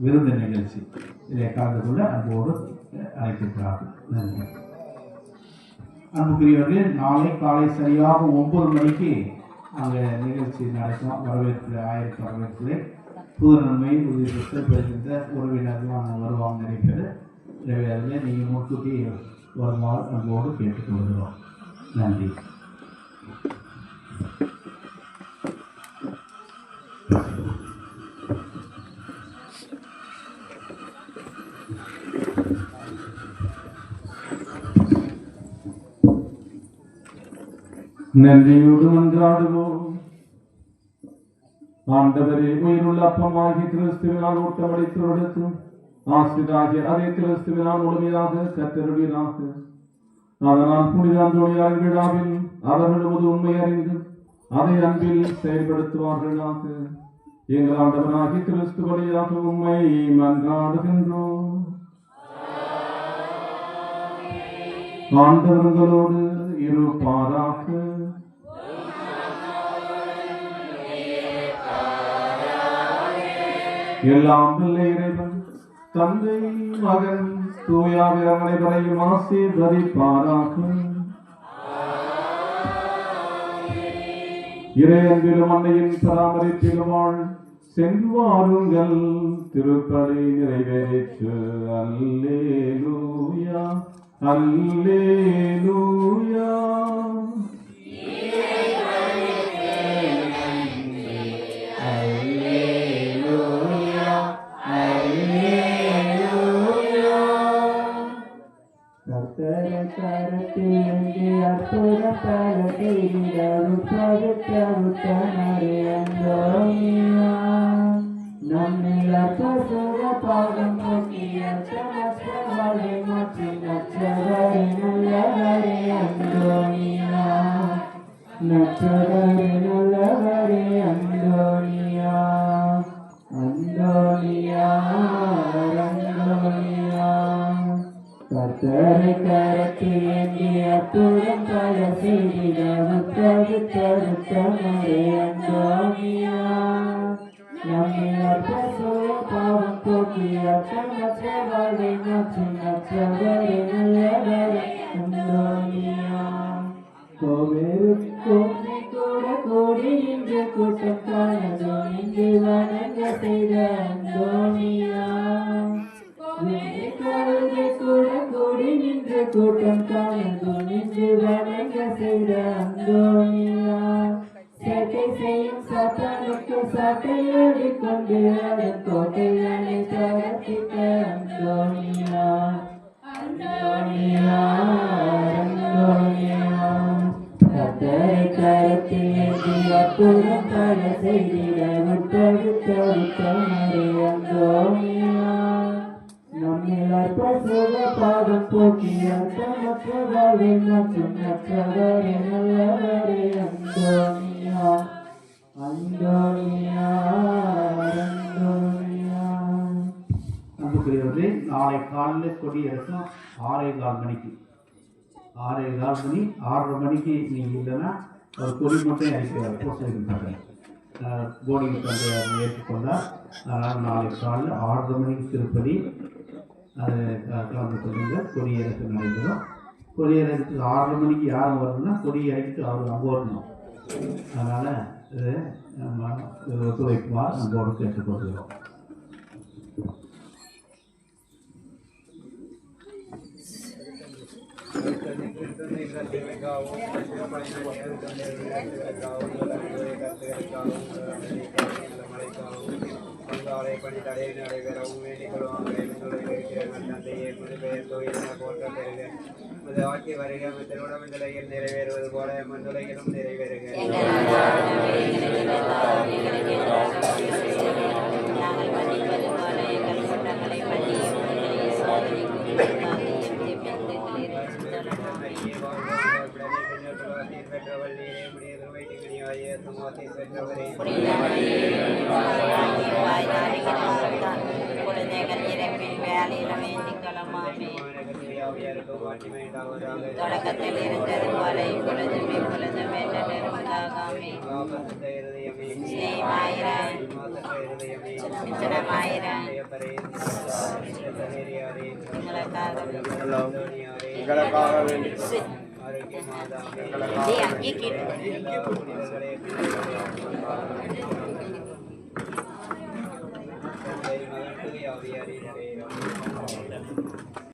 விருந்து நிகழ்ச்சி இதை கலந்து கொள்ள அன்போடு அழைக்கிறார்கள். நன்றி. அன்புக்குரியவர்களே, நாளை காலை சரியாக 9 மணிக்கு அங்கே நிகழ்ச்சி நடக்கும். வரவேற்கிற ஆயிரத்து வரவேற்கிறே புது நன்மை உதவி பெறுகின்ற உறவினர்கள் அங்கே வருவாங்க நினைப்பது. எனவே அதில் நீங்கள் முன்கூட்டி வருமாறு அன்போடு கேட்டுக்கொள்கிறோம். நன்றி. நன்றியோடு மன்றாடுவோம். ஆண்டவரே, உயிருள்ள அப்பமாகி கிறிஸ்துவினால் ஊட்டமளித்தொடுத்து ஆசிரியராகிய அதே கிறிஸ்துவினால் முழுமையாக கற்றருளினாக. அதனால் புனித அந்தோனியார் விழாவில் அவர்கள் முழு உண்மை அறிந்து அதை அன்பில் செயல்படுத்துவார்களாக. எங்கள் ஆண்டவனாகி கிறிஸ்து வழியாக உண்மை மன்றாடுகின்றோம். ஆண்டவர்களோடு இருப்பாராக. எல்லாம் வல்ல இறைவன் தந்தை மகன் தூயாவியர் அனைவரையும் ஆசீர்வதிப்பாராக. இறை அன்பிலும் அன்னையின் பராமரிப்பிலும் சென்று வாருங்கள். திருப்பலி நிறைவேற்று. அல்லேலூயா அல்லேலூயா. நல்லவரே அந்தோனியா. அந்தோனியா அந்தோனியா கர்த்தரை கரத்தில் ஏந்தி அற்புதம் பல செய்திட உத்தரவு தருத்தமரே அந்தோனியா நம்மில் அற்பசோய பாவம் போக்கி அர்த்தமற்ற வாழ்வை மாற்றும் மற்றவரை நல்லவரே அந்தோனியா கோவேருக்கும் கூட கூடி நின்று கூட்டம் காணதோ நின்று வணங்க செய்த அந்தோனியா கூட கூடி நின்று கூட்டம் காணதோ நின்று வணங்க செய்த அந்தோனியா சேட்டை செய்யும் சாத்தானுக்கு சாட்டையோடி கொண்டு அதன் கோட்டைகளை தரத்திட்ட அந்தோனியா அந்தோனியா அந்தோனியா கர்த்தரை கரத்தில் ஏந்தி அற்புதம் பல செய்திட உத்தரவிட்ட உத்தமரே அந்தோனியா நம்மில் அற்பசுக பாவம் போக்கி அர்த்தமற்ற வாழ்வை மற்றும் மற்றவரே நல்லவரே அந்தோனியா அந்தோனியா அந்தோனியா. அன்புக்குரியவர்களே, நாளை காலையில் கொடியரசும் 6:15 மணிக்கு 6:15 மணி 6:30 மணிக்கு நீங்கள் இல்லைன்னா ஒரு கொடி மட்டும் அடிக்கிறார் போஸ்ட் போர்டிங் தந்தையார் ஏற்றுக்கொண்டார். அதனால் நாளை காலையில் 6:30 மணிக்கு திருப்பதி அது கலந்து கொள்ளுங்க. கொடியரசு நடைபெறும். கொடியரசுக்கு 6:30 மணிக்கு யாரும் வரணும்னா கொடியரசுக்கு அவர் அங்கே வரணும். அதனால் இது ஒத்துழைக்குமாறு அன்போடு கேட்டுக்கொள்கிறோம். நிறைவேறுவது போல மண்ணுலகிலும் நிறைவேறுக. பெற்றவள் நீரே முடிய வைத்திகனியாய சமாதி பெற்றவரே தொடக்கத்தில் இருந்தது போல இப்பொழுதும் எப்பொழுதும் ஆரோக்கியமாக